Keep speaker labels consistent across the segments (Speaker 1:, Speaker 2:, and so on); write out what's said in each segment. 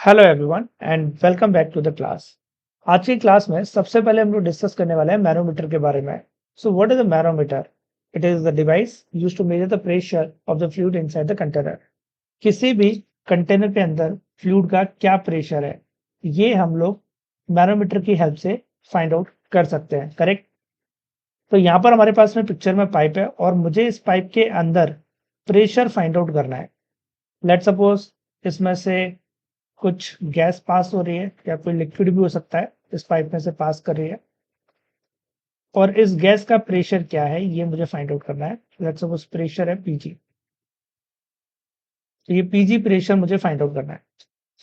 Speaker 1: Hello everyone and welcome back to the class. आज की class में सबसे पहले हम लोग डिस्कस करने वाले हैं मैनोमीटर के बारे में। So what is a manometer? It is the device used to measure the pressure of the fluid inside the container. किसी भी कंटेनर के अंदर फ्लूइड का क्या प्रेशर है, ये हम लोग मैनोमीटर की हेल्प से फाइंड आउट कर सकते हैं। करेक्ट। तो यहाँ पर हमारे पास में पिक्चर में पाइप है और मुझे इस पाइप के अंदर प्रेशर फाइंड आउट करना है। लेट सपोज इसमें से कुछ गैस पास हो रही है या कोई लिक्विड भी हो सकता है, इस पाइप में से पास कर रही है और इस गैस का प्रेशर क्या है ये मुझे फाइंड आउट करना है। लेट्स सपोज प्रेशर है पीजी, तो ये पीजी प्रेशर मुझे फाइंड आउट करना है।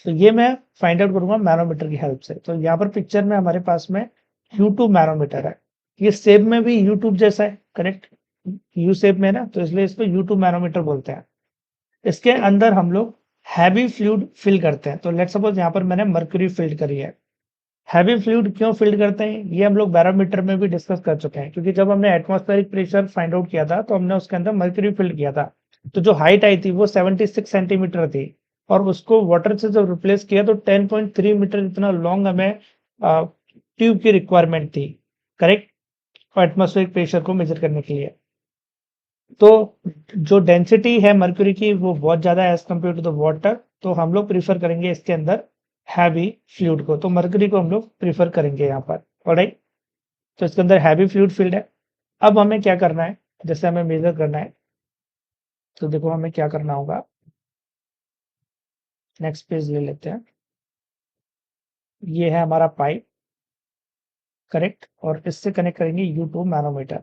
Speaker 1: तो ये मैं फाइंड आउट करूंगा मैनोमीटर की हेल्प से। तो यहाँ पर पिक्चर में हमारे पास में U2 मैनोमीटर है। ये शेप में भी यूट्यूब जैसा है। करेक्ट, यू शेप में ना, तो इसलिए इसको U2 मैनोमीटर बोलते हैं। इसके अंदर हम लोग हैवी फ्लूइड फिल करते हैं। तो लेट्स सपोज यहाँ पर मैंने मर्क्यूरी फिल करी है। हैवी फ्लूइड क्यों फिल्ड करते हैं ये हम लोग बैरोमीटर में भी डिस्कस कर चुके हैं, क्योंकि जब हमने एटमॉस्फेरिक प्रेशर फाइंड आउट किया था तो हमने उसके अंदर मर्क्यूरी फिल्ड किया था। तो जो हाइट आई थी वो 76 सेंटीमीटर थी और उसको वाटर से जब रिप्लेस किया तो 10.3 मीटर इतना लॉन्ग हमें ट्यूब की रिक्वायरमेंट थी। करेक्ट, एटमॉस्फेरिक प्रेशर को मेजर करने के लिए। तो जो डेंसिटी है मर्क्यूरी की वो बहुत ज्यादा है as compare to the water, तो हम लोग प्रीफर करेंगे इसके अंदर हैवी फ्लूइड को। तो मर्क्यूरी को हम लोग प्रीफर करेंगे यहाँ पर। ऑलराइट, तो इसके अंदर हैवी फ्लूइड फील्ड है। अब हमें क्या करना है, जैसे हमें मेजर करना है तो देखो हमें क्या करना होगा। नेक्स्ट पेज ले लेते हैं। ये है हमारा पाइप। करेक्ट, और इससे कनेक्ट करेंगे U2 मैनोमीटर।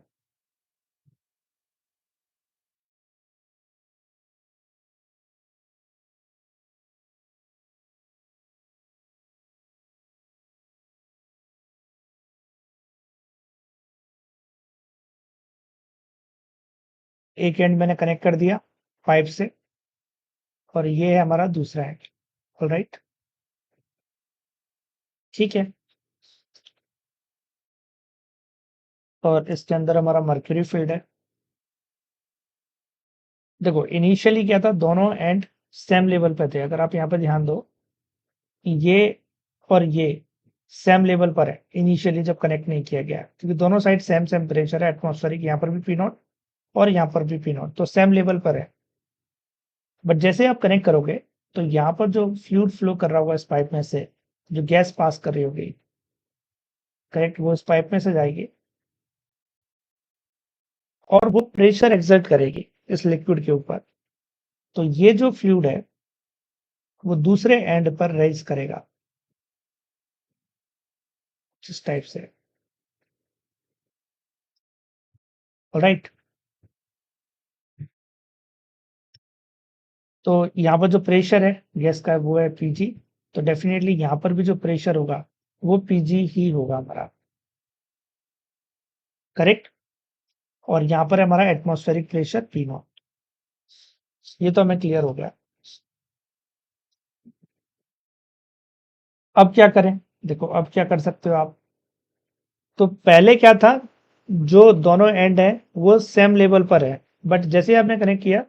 Speaker 1: एक एंड मैंने कनेक्ट कर दिया पाइप से और ये है हमारा दूसरा एंड। ऑलराइट, ठीक है। और इसके अंदर हमारा मर्क्यूरी फील्ड है। देखो इनिशियली क्या था, दोनों एंड सेम लेवल पे थे। अगर आप यहाँ पे ध्यान दो, ये और ये सेम लेवल पर है इनिशियली जब कनेक्ट नहीं किया गया, क्योंकि दोनों साइड सेम सेम प्रेशर है एटमॉस्फेरिक। यहाँ पर भी पी नॉट और यहाँ पर भी पी नॉट, तो सेम लेवल पर है। बट जैसे आप कनेक्ट करोगे तो यहाँ पर जो फ्लूइड फ्लो कर रहा होगा इस पाइप में से, जो गैस पास कर रही होगी, करेक्ट, वो इस पाइप में से जाएगी और वो प्रेशर एक्सर्ट करेगी इस लिक्विड के ऊपर। तो ये जो फ्लूइड है वो दूसरे एंड पर राइज करेगा इस टाइप से। राइट, तो यहाँ पर जो प्रेशर है गैस का वो है पीजी। तो डेफिनेटली यहाँ पर भी जो प्रेशर होगा वो पीजी ही होगा हमारा। करेक्ट, और यहाँ पर हमारा एटमॉस्फेरिक प्रेशर पी नॉट। ये तो हमें क्लियर हो गया। अब क्या करें, देखो अब क्या कर सकते हो आप। तो पहले क्या था, जो दोनों एंड है वो सेम लेवल पर है, बट जैसे ही आपने कनेक्ट किया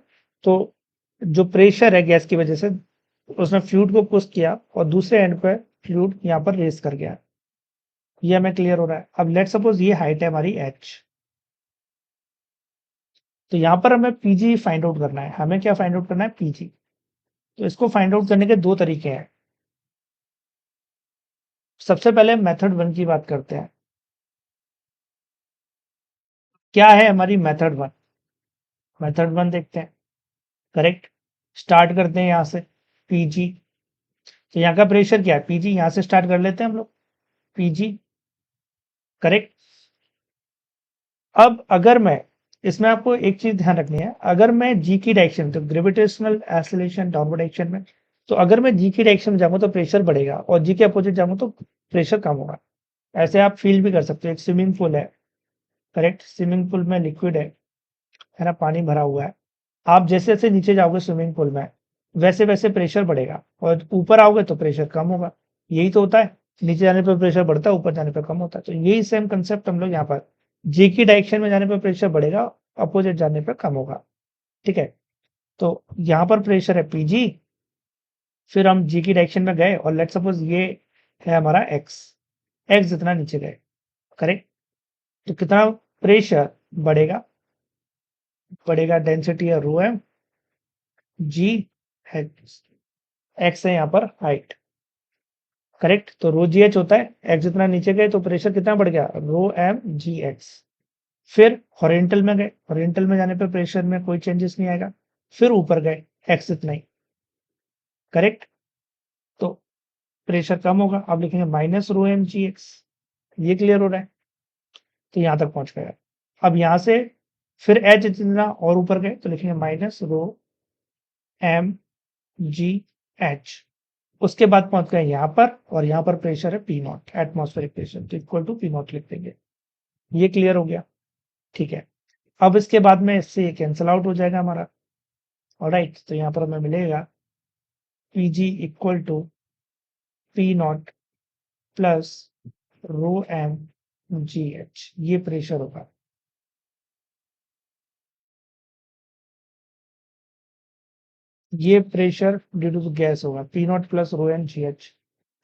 Speaker 1: तो जो प्रेशर है गैस की वजह से उसने फ्लूइड को पुश किया और दूसरे एंड पर फ्लूइड यहाँ पर रेस कर गया। ये हमें क्लियर हो रहा है। अब लेट सपोज ये हाइट है हमारी h, तो यहाँ पर हमें पीजी फाइंड आउट करना है। हमें क्या फाइंड आउट करना है, पीजी। तो इसको फाइंड आउट करने के दो तरीके हैं। सबसे पहले मेथड वन की बात करते हैं। क्या है हमारी मेथड वन? मेथड वन देखते हैं। करेक्ट, स्टार्ट करते हैं यहाँ से पीजी। तो यहाँ का प्रेशर क्या है, पीजी। यहाँ से स्टार्ट कर लेते हैं हम लोग, पीजी। करेक्ट, अब अगर मैं इसमें आपको एक चीज ध्यान रखनी है, अगर मैं जी की डायरेक्शन, तो ग्रेविटेशनल एक्सेलरेशन डाउनवर्ड डायरेक्शन में, तो अगर मैं जी की डायरेक्शन में जाऊंगा तो प्रेशर बढ़ेगा और जी के अपोजिट जाऊंगा तो प्रेशर कम होगा। ऐसे आप फील भी कर सकते हो। एक स्विमिंग पूल है, करेक्ट, स्विमिंग पूल में लिक्विड है ना, पानी भरा हुआ है। आप जैसे जैसे नीचे जाओगे स्विमिंग पूल में वैसे वैसे प्रेशर बढ़ेगा और ऊपर आओगे तो प्रेशर कम होगा। यही तो होता है, नीचे जाने पर प्रेशर बढ़ता है, ऊपर जाने पर कम होता है। तो यही सेम कंसेप्ट हम लोग यहाँ पर, जी की डायरेक्शन में जाने पर प्रेशर बढ़ेगा, अपोजिट जाने पर कम होगा। ठीक है, तो यहाँ पर प्रेशर है पीजी फिर हम जी की डायरेक्शन में गए और लेट्स सपोज ये है हमारा एक्स जितना नीचे गए, करेक्ट। तो कितना प्रेशर बढ़ेगा, डेंसिटी है रो एम जी एक्स है यहाँ पर हाइट, करेक्ट। तो रो जी एच होता है, एक्स जितना नीचे गए तो प्रेशर कितना बढ़ गया, रो एम जी एक्स। फिर हॉरिजॉन्टल में गए, हॉरिजॉन्टल में जाने पर प्रेशर में कोई चेंजेस नहीं आएगा। फिर ऊपर गए एक्स इतना ही, करेक्ट। तो प्रेशर कम होगा, अब लिखेंगे minus rho M G X. ये क्लियर हो रहा है, तो यहां तक पहुंच गया। अब यहां से फिर एच जितना और ऊपर गए तो लिखेंगे minus rho M G H. उसके बाद पहुंच गए यहां पर, और यहां पर प्रेशर है पी नॉट, एटमॉस्फेरिक प्रेशर, तो इक्वल टू पी नॉट लिख देंगे। ये क्लियर हो गया, ठीक है। अब इसके बाद में इससे ये कैंसिल आउट हो जाएगा हमारा, ऑलराइट। तो यहाँ पर हमें मिलेगा P G equal to P naught plus rho M G H, ये प्रेशर होगा। ये प्रेशर ड्यू टू गैस होगा, P naught plus rho M G H.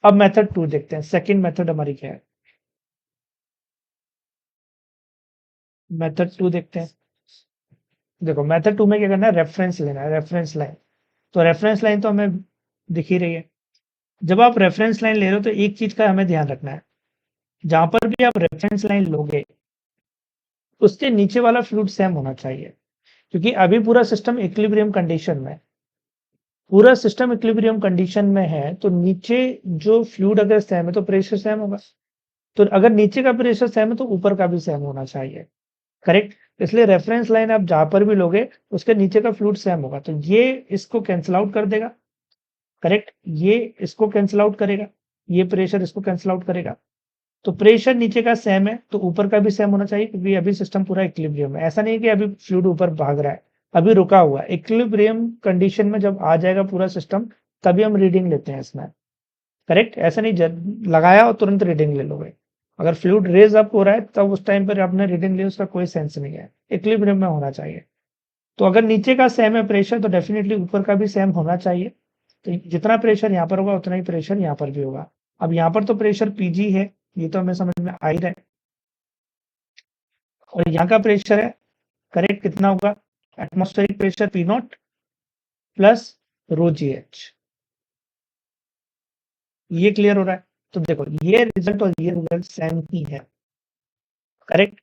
Speaker 1: अब मेथड 2 देखते हैं, सेकंड मेथड हमारी क्या है। मेथड 2 देखते हैं। देखो मेथड 2 में क्या करना है, रेफरेंस लेना है, रेफरेंस लाइन। तो रेफरेंस लाइन तो हमें दिख ही रही है। जब आप रेफरेंस लाइन ले रहे हो तो एक चीज का हमें ध्यान रखना है, जहां पर भी आप रेफरेंस लाइन लोगे उसके नीचे वाला फ्लूइड सेम होना चाहिए, क्योंकि अभी पूरा सिस्टम इक्विलिब्रियम कंडीशन में, पूरा सिस्टम इक्विलिब्रियम कंडीशन में है, तो नीचे जो फ्लूइड अगर सेम है तो प्रेशर सेम होगा। तो अगर नीचे का प्रेशर सेम है तो ऊपर का भी सेम होना चाहिए, करेक्ट। इसलिए रेफरेंस लाइन आप जहां पर भी लोगे उसके नीचे का फ्लूइड सेम होगा, तो ये इसको कैंसिल आउट कर देगा, करेक्ट। ये इसको कैंसिल आउट करेगा, ये प्रेशर इसको कैंसिल आउट करेगा। तो प्रेशर नीचे का सेम है तो ऊपर का भी सेम होना चाहिए, क्योंकि अभी सिस्टम पूरा इक्विलिब्रियम है। ऐसा नहीं कि अभी फ्लूइड ऊपर भाग रहा है, अभी रुका हुआ है। इक्विलिब्रियम कंडीशन में जब आ जाएगा पूरा सिस्टम तभी हम रीडिंग लेते हैं इसमें, करेक्ट। ऐसा नहीं लगाया और तुरंत रीडिंग ले लोगे। अगर फ्लूइड रेज अप हो रहा है तब उस टाइम पर आपने रीडिंग ली, उसका कोई सेंस नहीं है, इक्विलिब्रियम में होना चाहिए। तो अगर नीचे का सेम है प्रेशर तो डेफिनेटली ऊपर का भी सेम होना चाहिए। तो जितना प्रेशर यहाँ पर होगा उतना ही प्रेशर यहाँ पर भी होगा। अब यहाँ पर तो प्रेशर पीजी है, ये तो हमें समझ में आ ही रहा है, और यहाँ का प्रेशर है, करेक्ट, कितना होगा, atmospheric pressure P naught plus rho जी एच। ये क्लियर हो रहा है। तो देखो ये रिजल्ट और ये रिजल्ट सेम ही है, करेक्ट।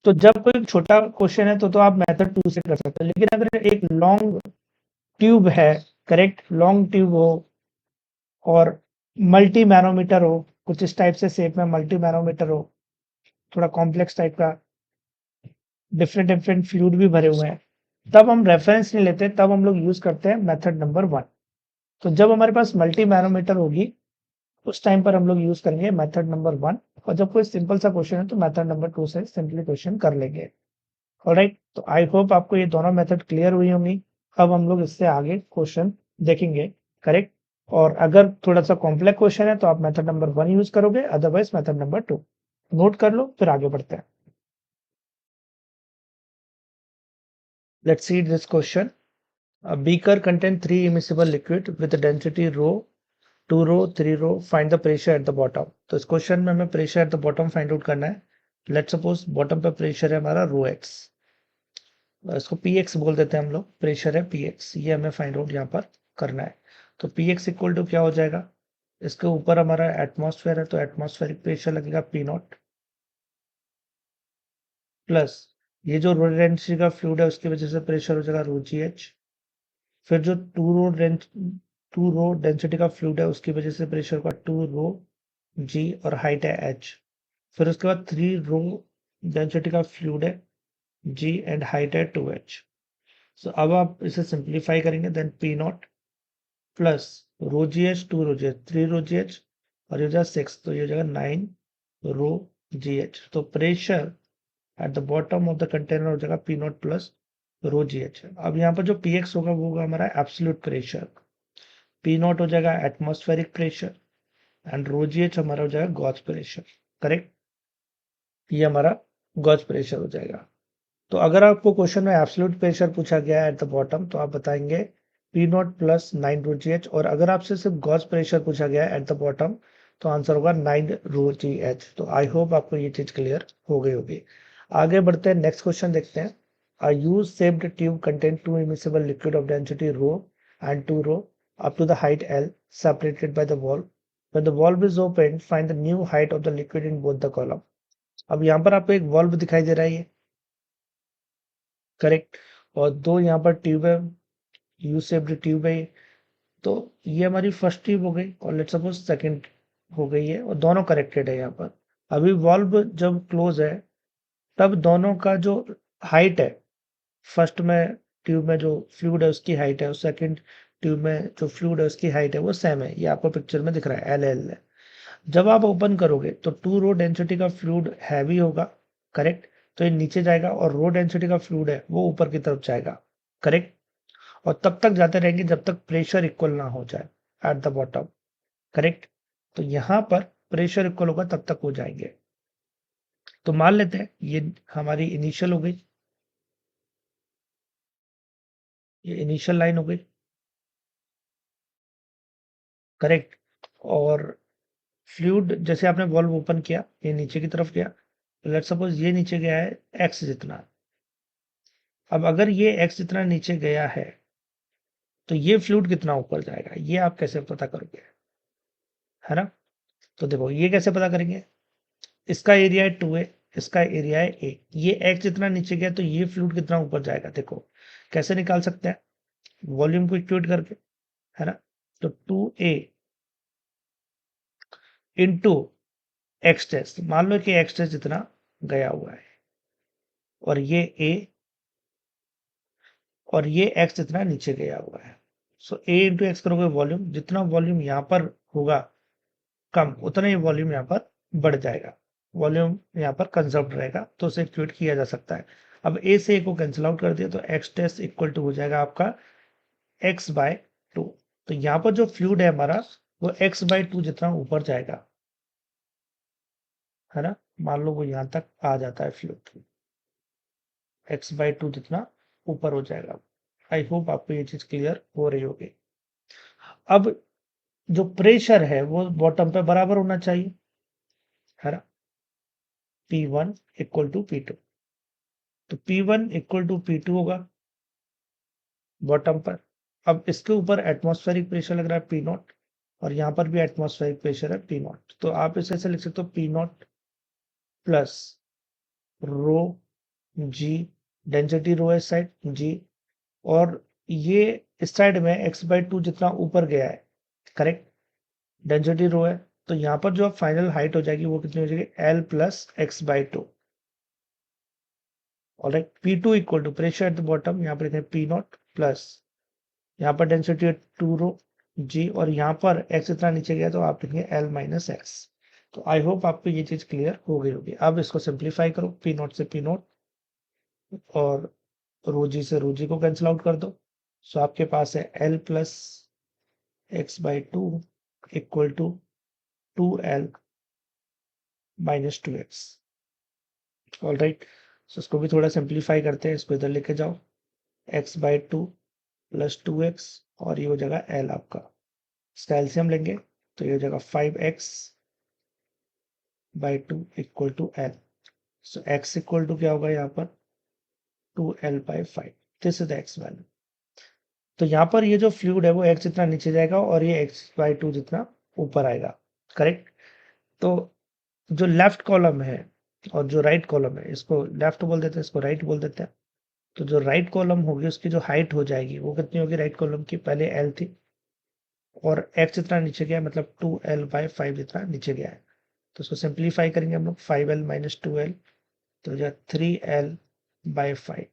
Speaker 1: तो जब कोई छोटा क्वेश्चन है तो आप मेथड 2 से कर सकते हो, लेकिन अगर एक लॉन्ग ट्यूब है, करेक्ट, लॉन्ग ट्यूब हो और मल्टी मैनोमीटर हो, कुछ इस टाइप से शेप में मल्टी मैनोमीटर हो, थोड़ा कॉम्प्लेक्स टाइप का, डिफरेंट डिफरेंट फ्लूइड भी भरे हुए हैं, तब हम रेफरेंस नहीं लेते, तब हम लोग यूज करते हैं मेथड नंबर 1। तो जब हमारे पास मल्टी मैनोमीटर होगी उस टाइम पर हम लोग यूज करेंगे मेथड नंबर 1, और जब कोई सिंपल सा क्वेश्चन है तो मेथड नंबर 2 से सिंपली क्वेश्चन कर लेंगे। ऑलराइट, तो आई होप आपको ये दोनों मेथड क्लियर हुई होंगी। अब हम लोग इससे आगे क्वेश्चन देखेंगे, करेक्ट। और अगर थोड़ा सा कॉम्प्लेक्स क्वेश्चन है तो आप मेथड नंबर 1 यूज करोगे, अदरवाइज मेथड नंबर 2। नोट कर लो, फिर आगे बढ़ते हैं। Let's see this question. A beaker contains 3 immiscible liquid with a density rho, 2 rho, 3 rho. Find the pressure at the bottom. तो इस क्वेश्चन में हमें pressure at the bottom find out करना है। लेट्स सपोज बॉटम पे pressure है हमारा रो x, इसको पी एक्स बोल देते हैं हम लोग, प्रेशर है पी एक्स, ये हमें फाइंड आउट यहाँ पर करना है। तो पी एक्स इक्वल टू क्या हो जाएगा, इसके ऊपर हमारा एटमॉस्फेयर है तो एटमॉस्फेरिक प्रेशर लगेगा पी नॉट, प्लस ये जो रो डेंसिटी का फ्लूइड है उसकी वजह से प्रेशर हो जाएगा रो जी एच। फिर जो टू रो डेंसिटी का फ्लूइड है उसकी वजह से प्रेशर का 2 रो जी और हाइट है एच। फिर उसके बाद 3 रो डेंसिटी का फ्लूइड है जी एंड हाइट है 2h। सो अब आप इसे सिंप्लीफाई करेंगे, then P naught plus rho जी एच, 2 रो जी एच, 3 रो जी एच, और ये हो जाएगा 6, तो ये हो जाएगा 9 रो जी एच। तो pressure at the bottom of the container हो जाएगा पी नॉट प्लस रो जी एच। अब यहाँ पर जो पी एक्स होगा वो होगा हमारा एब्सोल्यूट प्रेशर, पी नॉट हो जाएगा atmospheric pressure, and rho ji H हमारा हो जाएगा गॉज प्रेशर, करेक्ट। ये हमारा गॉज प्रेशर हो जाएगा। तो अगर आपको क्वेश्चन में एब्सोल्यूट प्रेशर पूछा गया है एट द बॉटम तो आप बताएंगे पी नॉट प्लस 9 रो जी एच, और अगर आपसे सिर्फ गॉस प्रेशर पूछा गया है एट द बॉटम तो आंसर होगा 9 रो जी एच। तो आई होप आपको ये चीज क्लियर हो गई होगी। आगे बढ़ते हैं, नेक्स्ट क्वेश्चन देखते हैं। A used shaped tube contains two immiscible liquid of density rho and 2 rho up to the height L separated by the valve. When the valve is opened, find the new height of the liquid in both the column. अब यहाँ पर आपको एक valve दिखाई दे रहा है, correct, और दो यहाँ पर ट्यूब है, यू शेप्ड ट्यूब है। तो ये हमारी फर्स्ट ट्यूब हो गई और लेट्स सपोज सेकंड हो गई है, और दोनों करेक्टेड है यहाँ पर। अभी वॉल्व जब क्लोज है तब दोनों का जो हाइट है, फर्स्ट में ट्यूब में जो फ्लूइड है उसकी हाइट है और सेकंड ट्यूब में जो फ्लूइड है उसकी हाइट है वो सेम है। ये आपको पिक्चर में दिख रहा है, एल एल है। जब आप ओपन करोगे तो 2 रो डेंसिटी का फ्लूइड हैवी होगा, करेक्ट, तो ये नीचे जाएगा, और रो डेंसिटी का फ्लूइड है वो ऊपर की तरफ जाएगा, करेक्ट, और तब तक जाते रहेंगे जब तक प्रेशर इक्वल ना हो जाए एट द बॉटम, करेक्ट। तो यहाँ पर प्रेशर इक्वल होगा तब तक हो जाएंगे। तो मान लेते हैं ये हमारी इनिशियल हो गई, ये इनिशियल लाइन हो गई, करेक्ट, और फ्लूइड जैसे आपने वॉल्व ओपन किया ये नीचे की तरफ गया, लेट सपोज ये नीचे गया है एक्स जितना। अब अगर ये एक्स जितना नीचे गया है तो ये फ्लूइड कितना ऊपर जाएगा, ये आप कैसे पता करोगे, है ना। तो देखो ये कैसे पता करेंगे, इसका एरिया है 2a, इसका एरिया है a, ये एक्स जितना नीचे गया तो ये फ्लूइड कितना ऊपर जाएगा। देखो कैसे निकाल सकते हैं, वॉल्यूम को इक्वेट करके, है ना। तो 2a इंटू एक्स टेस्ट, मान लो कि एक्स टेस्ट जितना गया हुआ है, और ये a और ये x जितना नीचे गया हुआ है। सो a इंटू एक्स करोगे वॉल्यूम, जितना वॉल्यूम यहाँ पर होगा कम उतना ही वॉल्यूम यहाँ पर बढ़ जाएगा, वॉल्यूम यहाँ पर कंजर्व रहेगा, तो उसे इक्वेट किया जा सकता है। अब a से a को कैंसिल आउट कर दिया तो x टेस्ट इक्वल टू हो जाएगा आपका x बाय 2। तो यहाँ पर जो फ्लूइड है हमारा वो x बाय 2 जितना ऊपर जाएगा, है ना। मान लो वो यहाँ तक आ जाता है फ्लूइड, x बाय 2 जितना ऊपर हो जाएगा। आई होप आपको ये चीज क्लियर हो रही होगी। अब जो प्रेशर है वो बॉटम पे बराबर होना चाहिए, है ना, P1 इक्वल टू P2। तो P1 इक्वल टू P2 होगा बॉटम पर। अब इसके ऊपर एटमॉस्फेरिक प्रेशर लग रहा है P0, और यहाँ पर भी एटमॉस्फेरिक प्रेशर है P0। तो आप इसे ऐसे लिख सकते हो P0 प्लस रो जी, डेंसिटी रो है इस साइड जी, और ये इस साइड में x बाई 2 जितना ऊपर गया है, करेक्ट, डेंसिटी रो है। तो यहाँ पर जो फाइनल हाइट हो जाएगी वो कितनी हो जाएगी, L plus x by 2। Alright, P2 equal to pressure at the bottom, यहाँ पर P0 प्लस, यहाँ पर डेंसिटी है 2 रो जी, और यहाँ पर x इतना नीचे गया तो आप लिखेंगे L माइनस एक्स। तो आई होप आपको ये चीज क्लियर हो गई होगी। अब इसको सिंप्लीफाई करो, P0 से P0 और रोजी से रोजी को कैंसिल आउट कर दो। सो आपके पास है L plus x by 2 equal to 2L minus 2x। All right, so इसको भी थोड़ा सिंप्लीफाई करते हैं, इसको इधर लेके जाओ, x बाई 2 प्लस 2x, और ये हो जाएगा L आपका। इसका एलसीएम लेंगे तो ये हो जाएगा 5x by 2 equal to L। So x equal to क्या होगा यहाँ पर 2L by 5। This is the x value. तो यहाँ पर ये जो फ्लूइड है वो x जितना नीचे जाएगा और ये x बाई 2 जितना ऊपर आएगा, करेक्ट। तो जो लेफ्ट कॉलम है और जो राइट कॉलम है, इसको लेफ्ट बोल देते हैं, इसको राइट बोल देते हैं। तो जो राइट कॉलम होगी उसकी जो हाइट हो जाएगी वो कितनी होगी, राइट कॉलम की पहले L थी और x जितना नीचे गया मतलब 2L बाई 5 जितना नीचे गया है। तो उसको सिंप्लीफाई करेंगे हम लोग, 5L माइनस 2L तो हो जाएगा 3L बाई 5।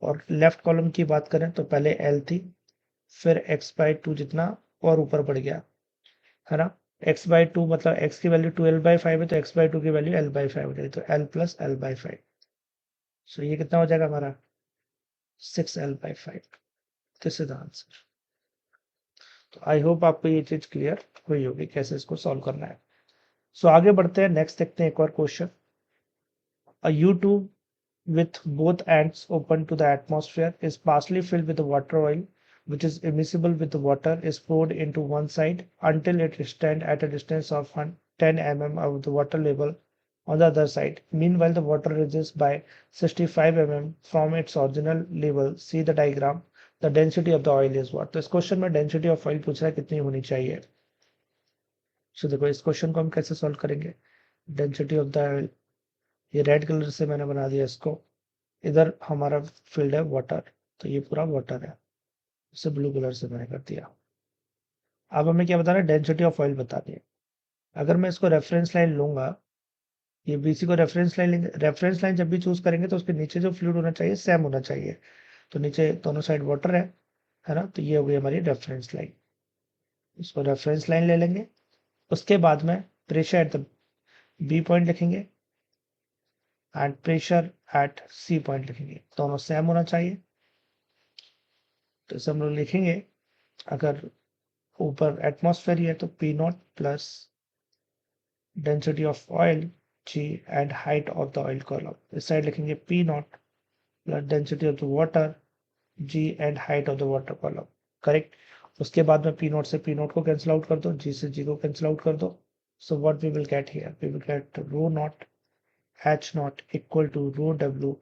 Speaker 1: और लेफ्ट कॉलम की बात करें तो पहले L थी, फिर x बाई 2 जितना और ऊपर बढ़ गया, है ना। x बाई 2 मतलब x की वैल्यू 2L बाई 5 है तो x बाई 2 की वैल्यू L बाई 5 हो जाएगी, तो L प्लस L बाई 5। सो ये कितना हो जाएगा हमारा 6L by 5। This is the answer. तो आई होप आपको ये चीज क्लियर हुई होगी कैसे इसको सॉल्व करना है। सो आगे बढ़ते हैं, नेक्स्ट देखते हैं एक और question. A U2 with both ends open to the atmosphere is partially filled with water oil which is immiscible with water is poured into one side until it stands at a distance of 10 mm of the water level on the other side. Meanwhile, the water rises by 65 mm from its original level. See the diagram. The density of the oil is what? तो इस question में density of oil पूछ रहा है कितनी होनी चाहिए. सो देखो इस क्वेश्चन को हम कैसे सॉल्व करेंगे. डेंसिटी ऑफ द ऑयल, ये रेड कलर से मैंने बना दिया इसको. इधर हमारा फील्ड है वाटर, तो ये पूरा वाटर है. इसे ब्लू कलर से मैंने कर दिया. अब हमें क्या बताना है, डेंसिटी ऑफ ऑयल बतानी है. अगर मैं इसको रेफरेंस लाइन लूंगा, ये बीसी को रेफरेंस लाइन लेंगे. रेफरेंस लाइन जब भी चूज करेंगे तो उसके नीचे जो फ्लूइड होना चाहिए सेम होना चाहिए. तो नीचे दोनों साइड वाटर है ना. तो ये हो गई हमारी रेफरेंस लाइन. इसको रेफरेंस लाइन ले लेंगे. उसके बाद में pressure at the B point लिखेंगे and pressure at C point लिखेंगे. दोनों सेम होना चाहिए. तो इसे हम लोग लिखेंगे, अगर ऊपर एटमॉस्फेयर है तो P naught plus density of oil G and height of the oil column. इस साइड लिखेंगे P naught plus density of the water G and height of the water column. Correct. उसके बाद में पी नॉट से P naught को cancel out कर दो, जी से जी को कैंसिल आउट कर दो. So what we will get here, we will get rho naught H naught equal to rho W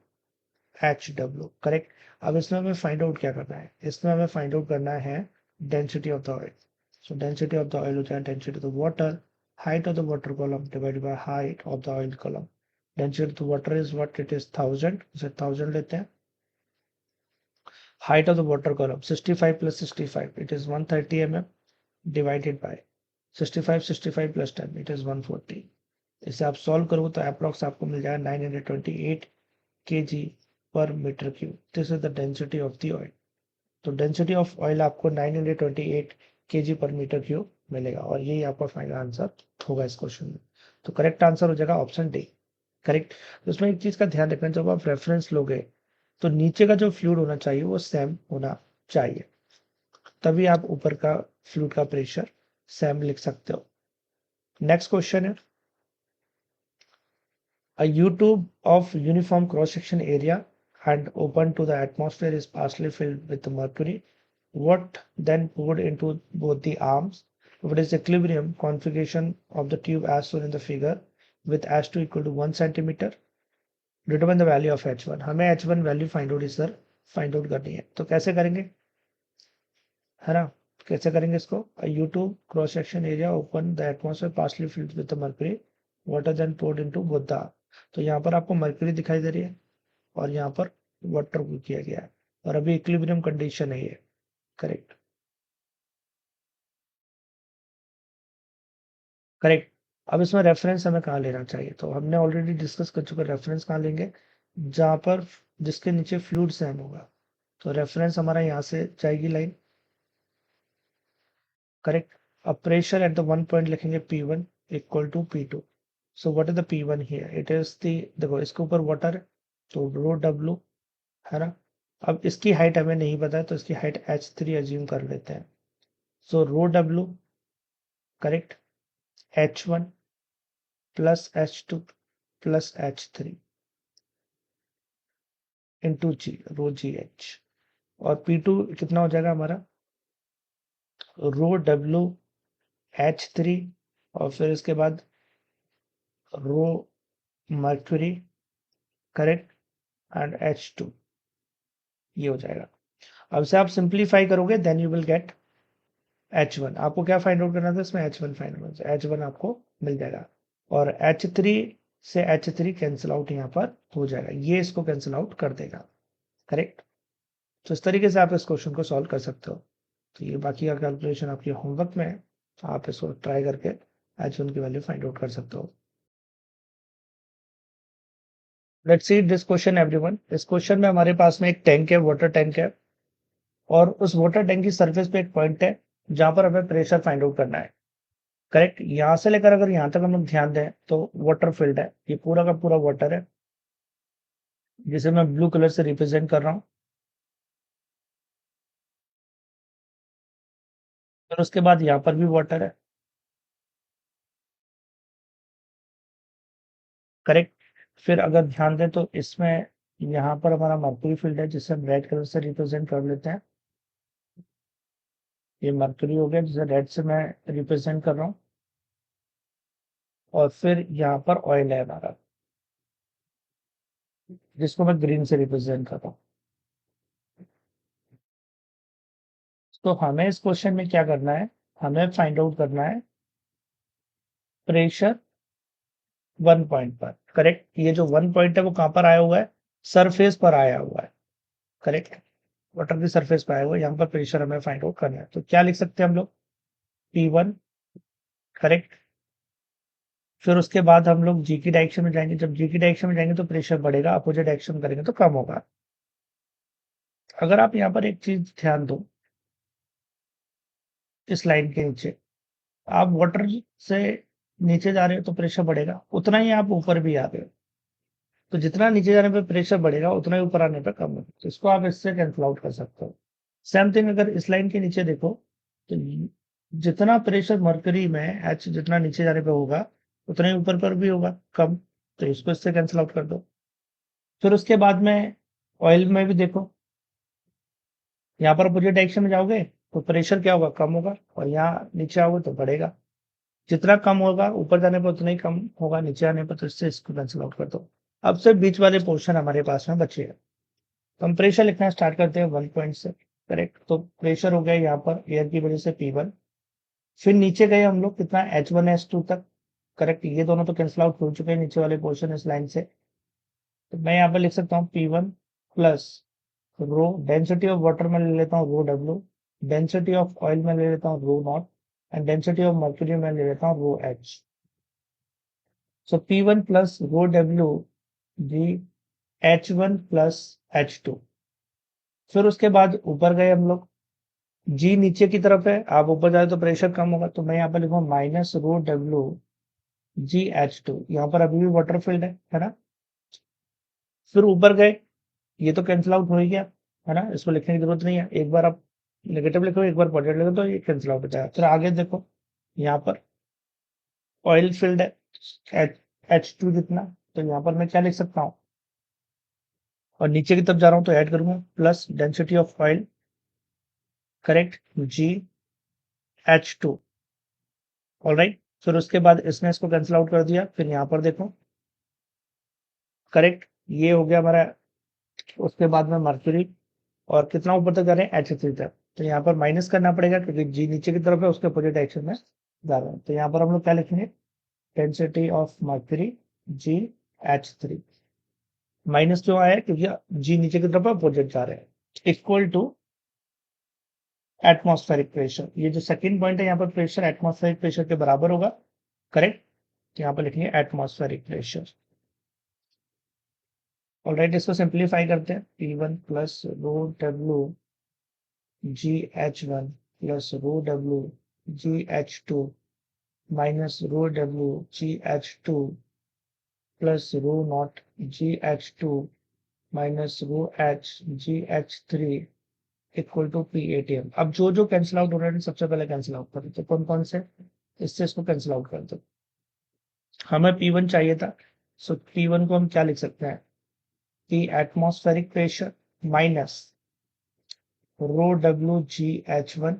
Speaker 1: H W. Correct. अब इसमें हमें फाइंड आउट क्या करना है, इसमें हमें फाइंड आउट करना है density of the oil. So density of the oil हो जाए density of the water, height of the water column divided by height of the oil column. Density of the water is what? It is 1000. इसे 1000 लेते हैं. Height of the water column 65 plus 65, it is 130 mm divided by 65 plus 10, it is 140. इसे आप solve करो तो approx आपको मिल जाएगा 928 kg per meter cube. This is the density of the oil. तो डेंसिटी ऑफ ऑयल आपको 928 kg पर metre cube मिलेगा और यही आपका फाइनल आंसर होगा इस क्वेश्चन में. तो करेक्ट आंसर हो जाएगा ऑप्शन डी. करेक्ट. तो इसमें एक चीज का ध्यान रखना, जब आप रेफरेंस लोगे तो नीचे का जो फ्लूइड होना चाहिए वो सेम होना चाहिए, तभी आप ऊपर का फ्लूइड का प्रेशर सेम लिख सकते हो. नेक्स्ट क्वेश्चन है, a U-tube of uniform cross-section area and open to the atmosphere is partially filled with mercury. What then poured into both the arms? What is the equilibrium configuration of the tube as shown in the figure with H2 equal to 1 centimeter? Determine the value of H1. हमें H1 value find out sir find out करनी है. तो कैसे करेंगे, है ना. कैसे करेंगे इसको, U2 cross section area open the atmosphere partially filled with the mercury, water then poured into both the. तो यहाँ पर आपको मर्क्यूरी दिखाई दे रही है और यहाँ पर वाटर को किया गया है और अभी इक्विलिब्रियम कंडीशन है ये. करेक्ट. करेक्ट. अब इसमें रेफरेंस हमें कहाँ लेना चाहिए, तो हमने ऑलरेडी डिस्कस कर चुके. रेफरेंस कहाँ लेंगे, जहां पर जिसके नीचे फ्लूइड सेम होगा. तो रेफरेंस हमारा यहाँ से जाएगी लाइन. करेक्ट. अब pressure at the one point लिखेंगे P1 equal to P2. So what is the P1 here, it is the, देखो इसके ऊपर वाटर है तो रो डब्ल्यू, है ना. अब इसकी हाइट हमें नहीं पता है तो इसकी हाइट H3 अज्यूम कर लेते हैं. So rho W, correct, H1 plus H2 plus H3 into g, rho जी एच. और P2 कितना हो जाएगा हमारा, रो डब्ल्यू H3 और फिर इसके बाद रो मर्क्यूरी, करेक्ट, एंड H2. ये हो जाएगा. अब से आप सिंप्लीफाई करोगे then you will get H1. आपको क्या फाइंड आउट करना था इसमें, H1 फाइंड आउट. H1 आपको मिल जाएगा और H3 से H3 कैंसिल आउट यहाँ पर हो जाएगा, ये इसको कैंसिल आउट कर देगा. करेक्ट. तो इस तरीके से आप इस क्वेश्चन को सॉल्व कर सकते हो. तो ये बाकी का कैलकुलेशन आपके होमवर्क में है, तो आप इसको ट्राई करके H1 की वैल्यू फाइंड आउट कर सकते हो. Let's see this question everyone. इस क्वेश्चन में हमारे पास में एक टैंक है, वाटर टैंक है, और उस वाटर टैंक की सरफेस पे एक पॉइंट है जहां पर हमें प्रेशर फाइंड आउट करना है. करेक्ट. यहां से लेकर अगर यहां तक हम लोग ध्यान दें तो वाटर फील्ड है, ये पूरा का पूरा वाटर है जिसे मैं ब्लू कलर से रिप्रेजेंट कर रहा हूं. फिर उसके बाद यहाँ पर भी वाटर है. करेक्ट. फिर अगर ध्यान दें तो इसमें यहाँ पर हमारा मर्क्यूरी फील्ड है जिसे हम रेड कलर से रिप्रेजेंट कर लेते हैं. ये मर्क्यूरी हो गया जिसे रेड से मैं रिप्रेजेंट कर रहा हूँ, और फिर यहाँ पर ऑयल है हमारा जिसको मैं ग्रीन से रिप्रेजेंट कर रहा हूँ। तो हमें इस क्वेश्चन में क्या करना है, हमें फाइंड आउट करना है प्रेशर 1 पॉइंट पर। करेक्ट, ये जो 1 पॉइंट है वो कहाँ पर आया हुआ है, सरफेस पर आया हुआ है। करेक्ट, वाटर की सरफेस पर आया हुआ है, यहाँ पर प्रेशर हमें फाइंड आउट करना है। तो क्या लिख सकते हैं हम लोग, P1। करेक्ट, फिर उसके बाद हम लोग जी की डायरेक्शन में जाएंगे। जब जी की डायरेक्शन में जाएंगे तो प्रेशर बढ़ेगा, अपोजिट डायरेक्शन करेंगे तो कम होगा। अगर आप यहाँ पर एक चीज ध्यान दो, इस लाइन के नीचे आप वाटर से नीचे जा रहे हो तो प्रेशर बढ़ेगा, उतना ही आप ऊपर भी आ रहे हो तो जितना नीचे जाने पे प्रेशर बढ़ेगा उतना ही ऊपर आने पे कम होगा। तो इसको आप इससे कैंसिल आउट कर सकते हो। सेम थिंग अगर इस लाइन के नीचे देखो तो जितना प्रेशर मरकरी में एच जितना नीचे जाने पे होगा उतना ही ऊपर पर भी होगा कम, तो इसको इससे कैंसिल आउट कर दो। फिर उसके बाद में ऑयल में भी देखो, यहाँ पर अपोजिट डायरेक्शन में जाओगे तो प्रेशर क्या होगा, कम होगा, और यहाँ नीचे आओगे तो बढ़ेगा। जितना कम होगा ऊपर जाने पर उतना ही कम होगा नीचे आने पर, तो इससे इसको कैंसिल आउट कर दो। अब से बीच वाले पोर्शन हमारे पास में बचे हैं, तो हम प्रेशर लिखना स्टार्ट करते हैं 1 पॉइंट से। करेक्ट, तो प्रेशर हो गया यहाँ पर एयर की वजह से P1। फिर नीचे गए हम लोग कितना, H1 H2 तक। करेक्ट, ये दोनों तो कैंसिल आउट हो चुके हैं नीचे वाले पोर्शन इस लाइन से। तो मैं यहाँ पर लिख सकता हूँ P1 plus rho density of water में ले लेता हूँ rho W, density of oil में ले लेता हूँ rho naught, and density of mercury में ले लेता हूँ rho H। So P1 plus rho W जी H1 प्लस H2। फिर उसके बाद ऊपर गए हम लोग, जी नीचे की तरफ है, आप ऊपर जाए तो प्रेशर कम होगा, तो मैं यहाँ पर लिखूंगा minus rho W G H2। यहाँ पर अभी भी वाटर फील्ड है ना। फिर ऊपर गए, ये तो कैंसिल आउट हो ही गया है ना, इसको लिखने की जरूरत नहीं है। एक बार आप नेगेटिव लिखो एक बार पॉजिटिव लिखो तो ये कैंसिल आउट हो जाएगा। फिर आगे देखो, यहाँ पर ऑयल फील्ड है H2 जितना, तो यहाँ पर मैं क्या लिख सकता हूँ, और नीचे की तरफ जा रहा हूँ तो ऐड करूंगा plus density of oil. Correct, G H2। Alright, फिर उसके बाद इसने इसको कैंसिल आउट कर दिया। फिर यहाँ पर देखो, करेक्ट, ये हो गया हमारा। उसके बाद में मर्क्यूरी, और कितना ऊपर तक जा रहे हैं H3 तक, तो यहाँ पर माइनस करना पड़ेगा क्योंकि जी नीचे की तरफ है, उसके अपोजिट डायरेक्शन में जा रहे हैं। तो यहाँ पर हम लोग क्या लिखेंगे, density of mercury G H3 minus क्यों आया, क्योंकि जी नीचे की तरफ अपोजिट जा रहे हैं, इक्वल टू एटमॉस्फेरिक प्रेशर। ये जो सेकंड पॉइंट है यहाँ पर प्रेशर एटमॉस्फेरिक प्रेशर के बराबर होगा। करेक्ट, यहाँ पर लिखेंगे एटमॉस्फेरिक प्रेशर। ऑलराइट, इसको सिंप्लीफाई करते हैं, P1 plus rho W ji H1 plus rho W G H2 minus rho W G H2 plus rho naught G H2 minus rho H G H3 equal to PATM। अब जो जो cancel out हो रहे हैं सबसे पहले cancel out कर दो, कौन कौन से, इससे इसको कैंसिल आउट कर दो। हमें P1 चाहिए था, सो P1 को हम क्या लिख सकते हैं, कि atmospheric pressure minus rho W जी H1।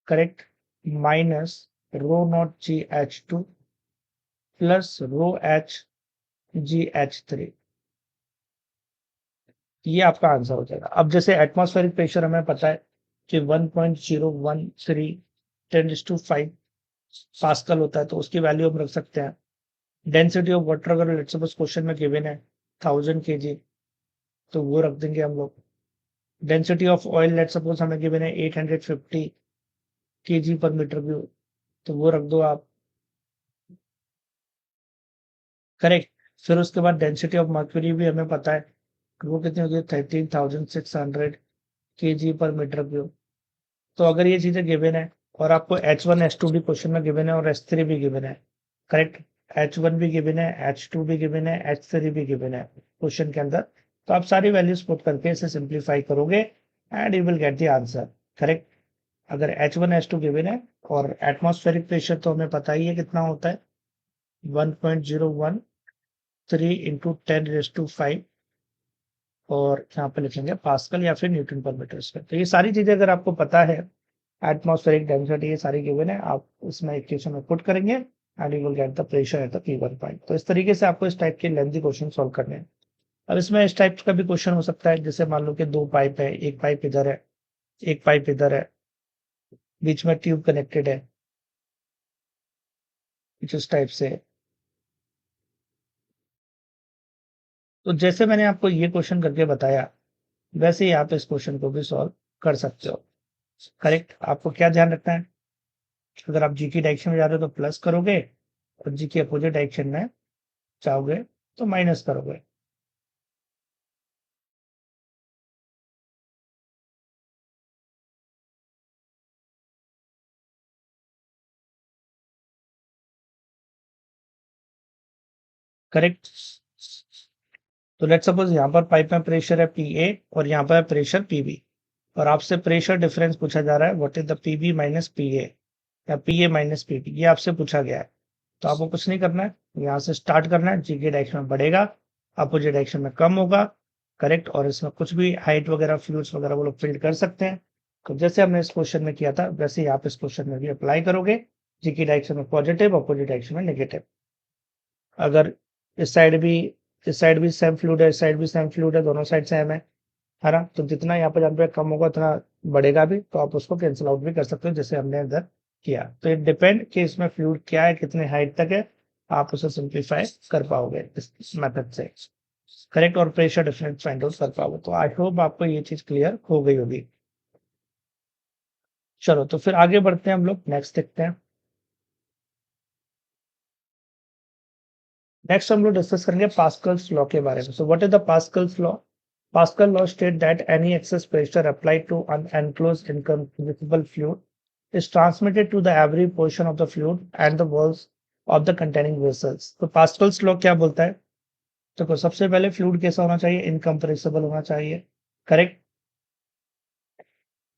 Speaker 1: Correct, minus rho naught G H2 plus rho H G H3। ये आपका आंसर हो जाएगा। अब जैसे एटमॉस्फेरिक प्रेशर हमें पता है कि 1.013 10⁵ पास्कल होता है, तो उसकी वैल्यू हम रख सकते हैं। डेंसिटी ऑफ वाटर अगर लेट्स सपोज क्वेश्चन में गिवन है 1000 kg, तो वो रख देंगे हम लोग। Density of oil let's suppose हमें गिवन है 850 kg पर मीटर क्यूब, तो वो रख दो आप। करेक्ट, फिर उसके बाद डेंसिटी ऑफ मर्क्यूरी भी हमें पता है, वो कितनी होगी 13,600 kg पर मीटर क्यूब। तो अगर ये चीजें गिवन है और आपको H1 H2 भी क्वेश्चन में गिवन है और H3 भी गिवन है, करेक्ट, H1 भी गिवन है, H2 भी गिवन है, H3 भी गिवन है क्वेश्चन के अंदर, तो आप सारी वैल्यूज पुट करके इसे सिंप्लीफाई करोगे and you will get the answer. Correct, अगर H1 H2 गिवन है और एटमॉस्फेरिक प्रेशर तो हमें पता ही है कितना होता है, 1.013 × 10⁵, और यहाँ पे लिखेंगे पास्कल या फिर न्यूटन पर मीटर स्क्वायर। तो ये सारी चीजें अगर आपको पता है, एटमॉस्फेरिक डेंसिटी ये सारी गिवन है, आप इसमें इक्वेशन में पुट करेंगे and you will get the pressure at the P1 point. तो इस तरीके से आपको इस टाइप के लेंथी क्वेश्चन सॉल्व करने हैं। अब इसमें इस टाइप का भी क्वेश्चन हो सकता है, जैसे मान लो कि दो पाइप है, एक पाइप इधर है, एक पाइप इधर है, बीच में ट्यूब कनेक्टेड है कुछ इस टाइप से। तो जैसे मैंने आपको ये क्वेश्चन करके बताया, वैसे ही आप इस क्वेश्चन को भी सॉल्व कर सकते हो। करेक्ट। आपको क्या ध्यान रखना है, अगर आप जी की डायरेक्शन में जा रहे हो तो प्लस करोगे, और जी की अपोजिट डायरेक्शन में चाहोगे तो माइनस करोगे। करेक्ट। तो लेट्स सपोज यहाँ पर पाइप में प्रेशर है पी ए और यहाँ पर प्रेशर पी बी, और आपसे प्रेशर डिफरेंस पूछा जा रहा है, what is the P B minus P A या P A minus P B, ये आपसे पूछा गया है। तो आपको कुछ नहीं करना है, यहाँ से स्टार्ट करना है, जी के डायरेक्शन में बढ़ेगा, अपोजिट डायरेक्शन में कम होगा। करेक्ट। और इसमें कुछ भी हाइट वगैरह फ्लूइड्स वगैरह वो लोग फिल्ड कर सकते हैं। तो जैसे हमने इस क्वेश्चन में किया था, वैसे ही आप इस क्वेश्चन में भी अप्लाई करोगे, जी की डायरेक्शन में पॉजिटिव, अपोजिट डायरेक्शन में नेगेटिव। अगर इस साइड भी सेम फ्लूइड है, इस साइड भी सेम फ्लूइड है, दोनों साइड सेम है ना, तो जितना यहाँ पर जहाँ पे कम होगा उतना बढ़ेगा भी, तो आप उसको कैंसिल आउट भी कर सकते हो, जैसे हमने इधर किया। तो इट डिपेंड कि इसमें फ्लूइड क्या है, कितने हाइट तक है, आप उसे सिंप्लीफाई कर पाओगे इस मेथड से। करेक्ट। और प्रेशर डिफरेंस फाइंड आउट कर पाओगे। तो आई होप आपको ये चीज क्लियर हो गई होगी। चलो तो फिर आगे बढ़ते हैं, हम लोग नेक्स्ट देखते हैं। नेक्स्ट हम लोग डिस्कस करेंगे पास्कल्स लॉ के बारे में। So what is the Pascal's law? Pascal law states that any excess pressure applied to an enclosed incompressible fluid is transmitted to the every portion of the fluid and the walls of the containing vessels. तो Pascal's law क्या बोलता है? देखो सबसे पहले fluid कैसा होना चाहिए? इनकम्प्रेसिबल होना चाहिए। करेक्ट।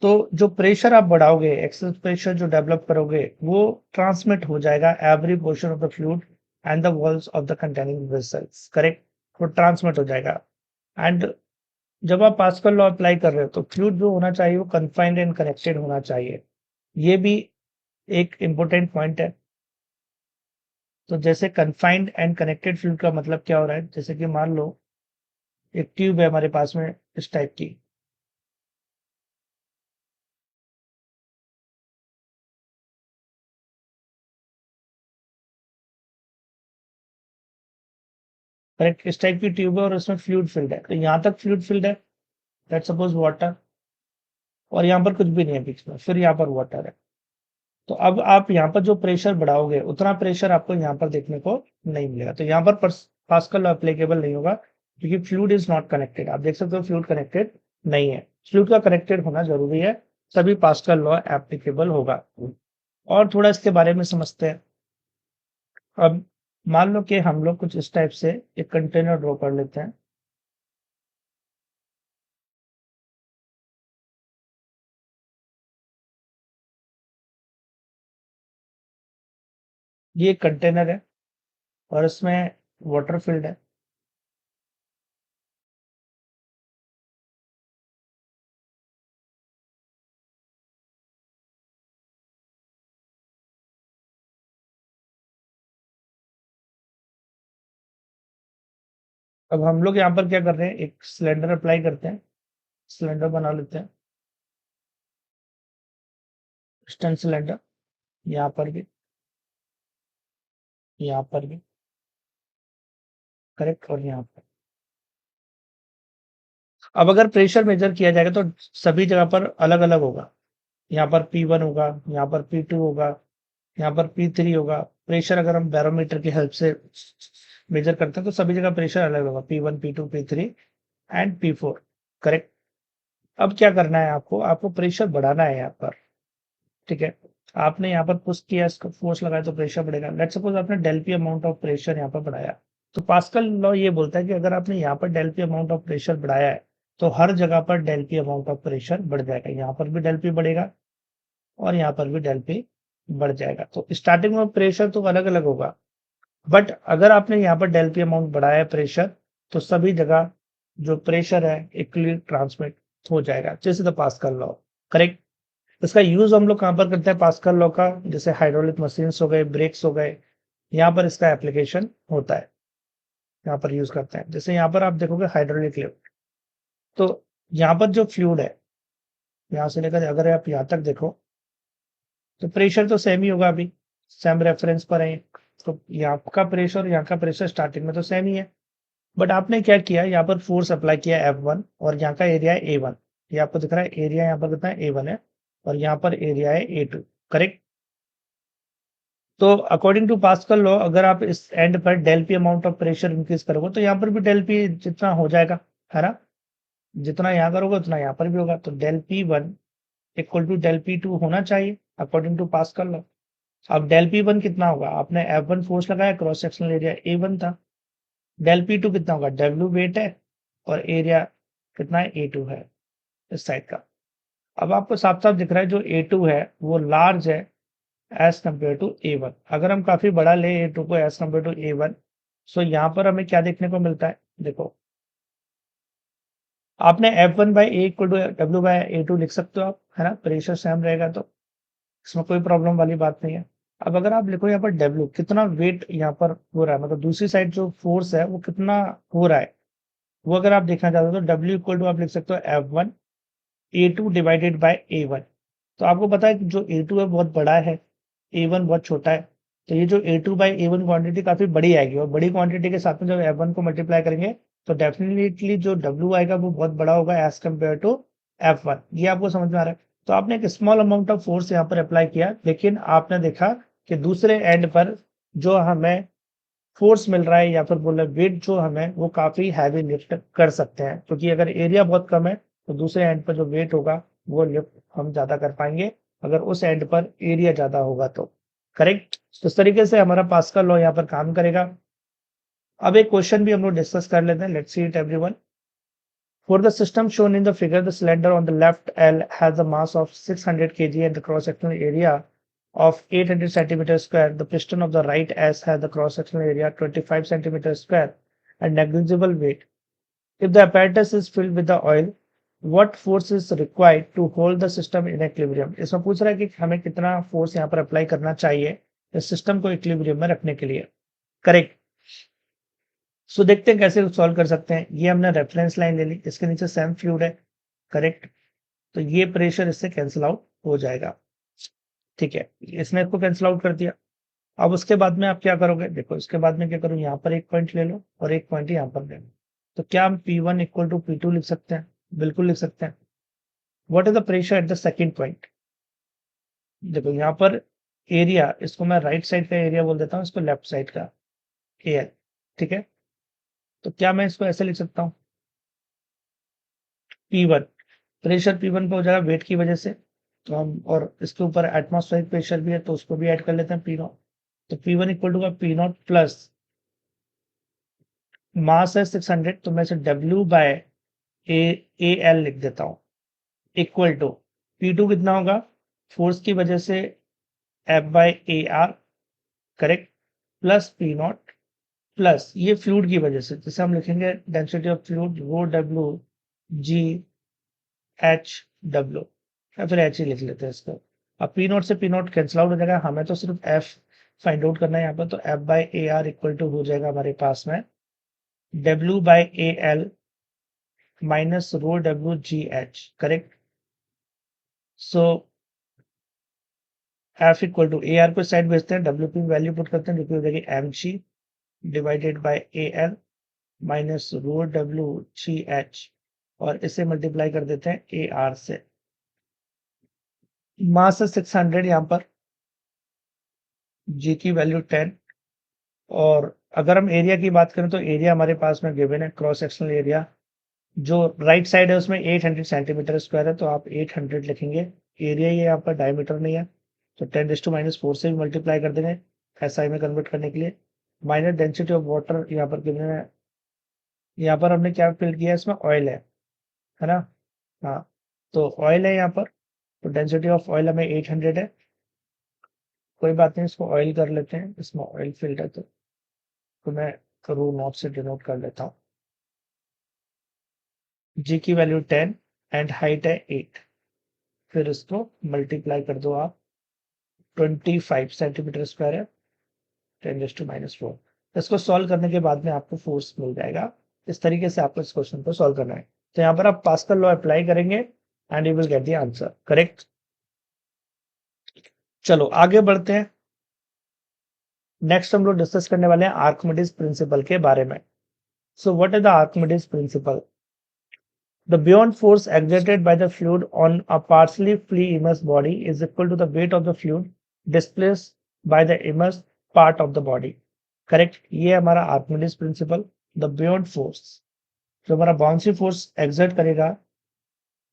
Speaker 1: तो जो प्रेशर आप बढ़ाओगे, एक्सेस प्रेशर जो डेवलप करोगे, वो ट्रांसमिट हो जाएगा every portion of the fluid and the walls of the containing vessels. Correct. वो ट्रांसमिट हो जाएगा। एंड जब आप पास्कल लॉ अप्लाई कर रहे हो तो फ्लूइड जो होना चाहिए वो कन्फाइंड एंड कनेक्टेड होना चाहिए। ये भी एक इंपॉर्टेंट पॉइंट है। तो जैसे कन्फाइंड एंड कनेक्टेड फ्लूइड का मतलब क्या हो रहा है, जैसे कि मान लो एक ट्यूब है हमारे पास में इस टाइप की, करेक्ट, इस टाइप की ट्यूब है और उसमें फ्लूइड फिल्ड है। तो यहाँ तक फ्लूइड फिल्ड है, लेट्स सपोज वाटर, और यहाँ पर कुछ भी नहीं है बीच में, फिर यहाँ पर वाटर है। तो अब आप यहाँ पर जो प्रेशर बढ़ाओगे उतना प्रेशर आपको यहाँ पर देखने को नहीं मिलेगा। तो यहाँ पर पास्कल लॉ एप्लीकेबल नहीं होगा, क्योंकि फ्लूइड इज नॉट कनेक्टेड। आप देख सकते हो फ्लूइड कनेक्टेड नहीं है। फ्लूइड का कनेक्टेड होना जरूरी है, तभी पास्कल लॉ एप्लीकेबल होगा। और थोड़ा इसके बारे में समझते हैं। अब मान लो कि हम लोग कुछ इस टाइप से एक कंटेनर ड्रॉ कर लेते हैं। ये एक कंटेनर है और इसमें वाटर फिल्ड है। अब हम लोग यहाँ पर क्या कर रहे हैं, एक सिलेंडर अप्लाई करते हैं, सिलेंडर बना लेते हैं, स्टैंड सिलेंडर, यहाँ पर भी, यहाँ पर भी, करेक्ट, और यहाँ पर। अब अगर प्रेशर मेजर किया जाएगा तो सभी जगह पर अलग अलग होगा। यहाँ पर P1 होगा, यहाँ पर P2 होगा, यहाँ पर P3 होगा। प्रेशर अगर हम बैरोमीटर की हेल्प से मेजर करते हैं तो सभी जगह प्रेशर अलग होगा, P1 P2 P3 and P4। Correct. अब क्या करना है आपको, आपको प्रेशर बढ़ाना है यहाँ पर। ठीक है। आपने यहाँ पर पुश किया, इसका फोर्स लगाया तो प्रेशर बढ़ेगा। लेट्स सपोज आपने del P amount of pressure यहाँ पर बढ़ाया, तो पास्कल लॉ ये बोलता है कि अगर आपने यहाँ पर del P amount of pressure बढ़ाया है तो हर जगह पर del P amount of pressure बढ़ जाएगा। यहाँ पर भी डेल पी बढ़ेगा और यहाँ पर भी डेल पी बढ़ जाएगा। तो स्टार्टिंग में प्रेशर तो अलग अलग होगा, बट अगर आपने यहाँ पर डेल पी अमाउंट बढ़ाया है प्रेशर, तो सभी जगह जो प्रेशर है इक्वली ट्रांसमिट हो जाएगा, जैसे द पास्कल लॉ। करेक्ट। इसका यूज हम लोग कहाँ पर करते हैं पास्कल लॉ का? जैसे हाइड्रोलिक मशीन्स हो गए, ब्रेक्स हो गए, यहाँ पर इसका एप्लीकेशन होता है, यहाँ पर यूज करते हैं। जैसे यहाँ पर आप देखोगे हाइड्रोलिक लिफ्ट, तो यहाँ पर जो फ्लूइड है, यहाँ से लेकर अगर आप यहाँ तक देखो तो प्रेशर तो सेम ही होगा, अभी सेम रेफरेंस पर है, तो यहाँ का प्रेशर और यहाँ का प्रेशर स्टार्टिंग में तो सेम ही है। बट आपने क्या किया, यहाँ पर फोर्स अप्लाई किया F1 और यहाँ का एरिया है A1। ये आपको दिख रहा है एरिया यहाँ पर कितना है, A1 है, और यहाँ पर एरिया है A2। करेक्ट। तो अकॉर्डिंग टू पास्कल लॉ, अगर आप इस एंड पर del P amount of pressure increase करोगे तो यहाँ पर भी डेल पी जितना हो जाएगा, है ना? जितना यहाँ करोगे उतना यहाँ पर भी होगा, तो del P1 equal to del P2 होना चाहिए अकॉर्डिंग टू पास्कल लॉ। अब डेल P1 कितना होगा? आपने F1 फोर्स लगाया, क्रॉस सेक्शनल एरिया A1 था। डेल P2 कितना होगा? W वेट है और एरिया कितना है? A2 है इस साइड का। अब आपको साफ साफ दिख रहा है जो A2 है वो लार्ज है एज कम्पेयर टू A1। अगर हम काफी बड़ा ले A2 को एज कम्पेयर टू A1, सो यहाँ पर हमें क्या देखने को मिलता है? देखो, आपने F1 by A equal to W by A2 लिख सकते हो आप, है ना? प्रेशर सेम रहेगा तो इसमें कोई प्रॉब्लम वाली बात नहीं है। अब अगर आप लिखो यहाँ पर W, कितना वेट यहाँ पर हो रहा है, मतलब दूसरी साइड जो फोर्स है वो कितना हो रहा है, वो अगर आप देखना चाहते हो तो W इक्वल टू आप लिख सकते हो F1 A2 divided by A1। तो आपको पता है कि जो A2 है बहुत बड़ा है, A1 बहुत छोटा है, तो ये जो A2 बाई A1 क्वांटिटी काफी बड़ी आएगी, और बड़ी क्वांटिटी के साथ में जब F1 को मल्टीप्लाई करेंगे तो डेफिनेटली जो W आएगा वो बहुत बड़ा होगा एज कम्पेयर टू F1। ये आपको समझ में आ रहा है? तो आपने एक स्मॉल अमाउंट ऑफ फोर्स यहाँ पर अप्लाई किया, लेकिन आपने देखा कि दूसरे एंड पर जो हमें फोर्स मिल रहा है या फिर बोले वेट जो हमें, वो काफी हैवी लिफ्ट कर सकते हैं, क्योंकि अगर एरिया बहुत कम है तो दूसरे एंड पर जो वेट होगा वो लिफ्ट हम ज्यादा कर पाएंगे, अगर उस एंड पर एरिया ज्यादा होगा तो। करेक्ट। तो इस तरीके से हमारा पास्कल लॉ यहाँ पर काम करेगा। अब एक क्वेश्चन भी हम लोग डिस्कस कर लेते हैं, let's see it everyone. For the system shown in the figure, the cylinder on the left L has a mass of 600 kg and the cross-sectional area of 800 centimeters square. The piston of the right S has the cross-sectional area 25 centimeters square and negligible weight. If the apparatus is filled with the oil, what force is required to hold the system in equilibrium? इसमें पूछ रहा है कि हमें कितना force यहाँ पर apply करना चाहिए इस सिस्टम को इक्विलिब्रियम में रखने के लिए। करेक्ट। सो देखते हैं कैसे सॉल्व कर सकते हैं। ये हमने रेफरेंस लाइन ले ली, इसके नीचे सेम फ्लूइड है। करेक्ट। तो ये प्रेशर इससे कैंसिल आउट हो जाएगा। ठीक है, इसने इसको कैंसिल आउट कर दिया। अब उसके बाद में आप क्या करोगे? देखो, इसके बाद में क्या करूँ, यहाँ पर एक पॉइंट ले लो और एक पॉइंट यहाँ पर ले लो। तो क्या हम P1 इक्वल टू P2 लिख सकते हैं? बिल्कुल लिख सकते हैं। What is the pressure at the second point? देखो यहाँ पर एरिया, इसको मैं राइट साइड का एरिया बोल देता हूँ, इसको लेफ्ट साइड का एयर। ठीक है, तो क्या मैं इसको ऐसे लिख सकता हूँ? P1, प्रेशर P1 पे हो जाएगा वेट की वजह से, तो हम, और इसके ऊपर एटमॉस्फेरिक प्रेशर भी है तो उसको भी ऐड कर लेते हैं P0। तो P1 equal to P0 plus mass है 600, तो मैं इसे W बाय ए एल लिख देता हूँ, इक्वल टू P2 कितना होगा? फोर्स की वजह से F by A R. Correct. Plus P0 plus ये फ्लूइड की वजह से, जैसे हम लिखेंगे डेंसिटी ऑफ फ्लूइड वो W G एच डब्ल्यू, या फिर एच ही लिख लेते हैं इसको। अब P0 से P0 कैंसिल आउट हो जाएगा, हमें तो सिर्फ F फाइंड आउट करना है यहाँ पर, तो F by A R equal to हो जाएगा हमारे पास में W by A L minus rho W G H. Correct. So F equal to A R को साइड भेजते हैं, W की वैल्यू पुट करते हैं जो कि हो जाएगी M G divided by A L minus rho W G H, और इसे मल्टीप्लाई कर देते हैं ए आर से। मास है 600 यहाँ पर, जी की वैल्यू 10, और अगर हम एरिया की बात करें तो एरिया हमारे पास में गिवन है, क्रॉस सेक्शनल एरिया जो राइट साइड है उसमें 800 सेंटीमीटर स्क्वायर है, तो आप 800 लिखेंगे। एरिया ये यहाँ पर डायमीटर नहीं है, तो 10⁻⁻⁴ से भी मल्टीप्लाई कर देंगे एसआई में कन्वर्ट करने के लिए। माइनस डेंसिटी ऑफ वाटर यहाँ पर गिवन है, यहाँ पर हमने क्या फिल किया है, इसमें ऑयल है ना? हाँ, तो ऑयल है यहाँ पर, तो डेंसिटी ऑफ ऑयल हमें 800 है। कोई बात नहीं, इसको ऑयल कर लेते हैं, इसमें ऑयल फिल्ड है तो मैं रू नॉट से डिनोट कर लेता हूँ। जी की वैल्यू 10 एंड हाइट है 8, फिर इसको मल्टीप्लाई कर दो आप, 25 सेंटीमीटर स्क्वायर है, 10⁻⁴। इसको सॉल्व करने के बाद में आपको फोर्स मिल जाएगा। इस तरीके से आपको इस क्वेश्चन को सॉल्व करना है। तो यहाँ पर आप पास्कल लॉ अप्लाई करेंगे and you will get the answer correct. चलो आगे बढ़ते हैं। नेक्स्ट हम लोग डिस्कस करने वाले हैं आर्किमिडीज प्रिंसिपल के बारे में। So what is the Archimedes principal? The buoyant force exerted by the fluid on a partially free immersed body is equal to the weight of the fluid displaced by the immersed part of the body. Correct, ये हमारा Archimedes principal. The buoyant force, जो हमारा buoyancy force exert करेगा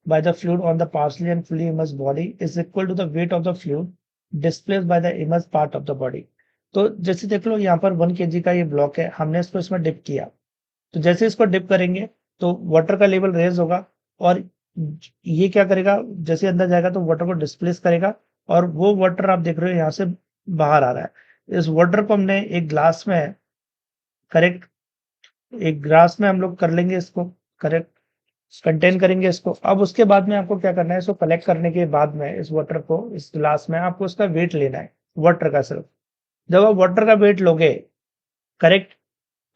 Speaker 1: by the fluid on the partially and fully immersed body is equal to the weight of the fluid displaced by the immersed part of the body. तो जैसे देख लो यहाँ पर 1 kg का ये ब्लॉक है, हमने इसको इसमें डिप किया, तो जैसे इसको डिप करेंगे तो वाटर का लेवल रेज होगा और ये क्या करेगा, जैसे अंदर जाएगा तो वाटर को डिस्प्लेस करेगा और वो वाटर आप देख रहे हो यहाँ से बाहर आ रहा है। इस वाटर को हमने एक ग्लास में, करेक्ट, एक ग्लास में हम लोग कर लेंगे इसको, करेक्ट, कंटेन करेंगे इसको। अब उसके बाद में आपको क्या करना है, इसको कलेक्ट करने के बाद में इस वाटर को इस ग्लास में आपको उसका वेट लेना है, वाटर का सिर्फ। जब आप वाटर का वेट लोगे, करेक्ट,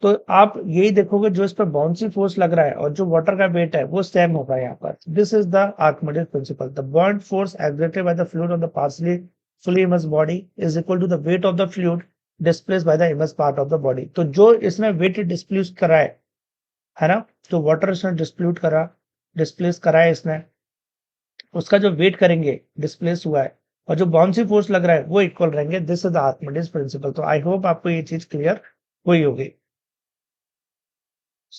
Speaker 1: तो आप यही देखोगे जो इस पर बाउंसी फोर्स लग रहा है और जो वाटर का वेट है वो सेम होगा यहाँ पर। This is the Archimedes principal. The buoyant force exerted by the fluid on the partially fully immersed body is equal to the weight of the fluid displaced by the immersed part of the body। तो जो इसने wait displace करा है ना, तो water इसने displace करा है इसने, उसका जो वेट करेंगे डिस्प्लेस हुआ है और जो बाउंसी फोर्स लग रहा है वो इक्वल रहेंगे। This is the Archimedes principal. तो आई होप आपको ये चीज क्लियर हुई होगी।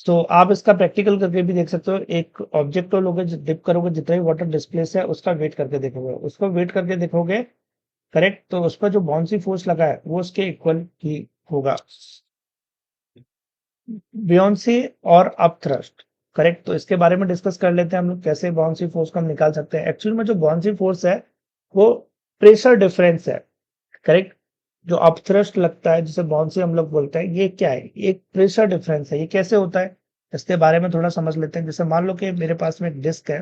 Speaker 1: तो आप इसका प्रैक्टिकल करके भी देख सकते हो। एक ऑब्जेक्ट को लोगे, डिप करोगे, जितना भी वाटर डिस्प्लेस है उसका वेट करके देखोगे, उसको वेट करके देखोगे, करेक्ट, तो उस पर जो बाउंसी फोर्स लगा है वो उसके इक्वल ही होगा। बियॉन्सी और अप थ्रस्ट, करेक्ट, तो इसके बारे में डिस्कस कर लेते हैं हम लोग, कैसे बाउंसी फोर्स को हम निकाल सकते हैं। एक्चुअली में जो बाउंसी फोर्स है वो प्रेशर डिफरेंस है, करेक्ट। जो अप थ्रस्ट लगता है जिसे बाउंसी हम लोग बोलते हैं, ये क्या है, एक प्रेशर डिफरेंस है। ये कैसे होता है इसके बारे में थोड़ा समझ लेते हैं। जैसे मान लो कि मेरे पास में एक डिस्क है,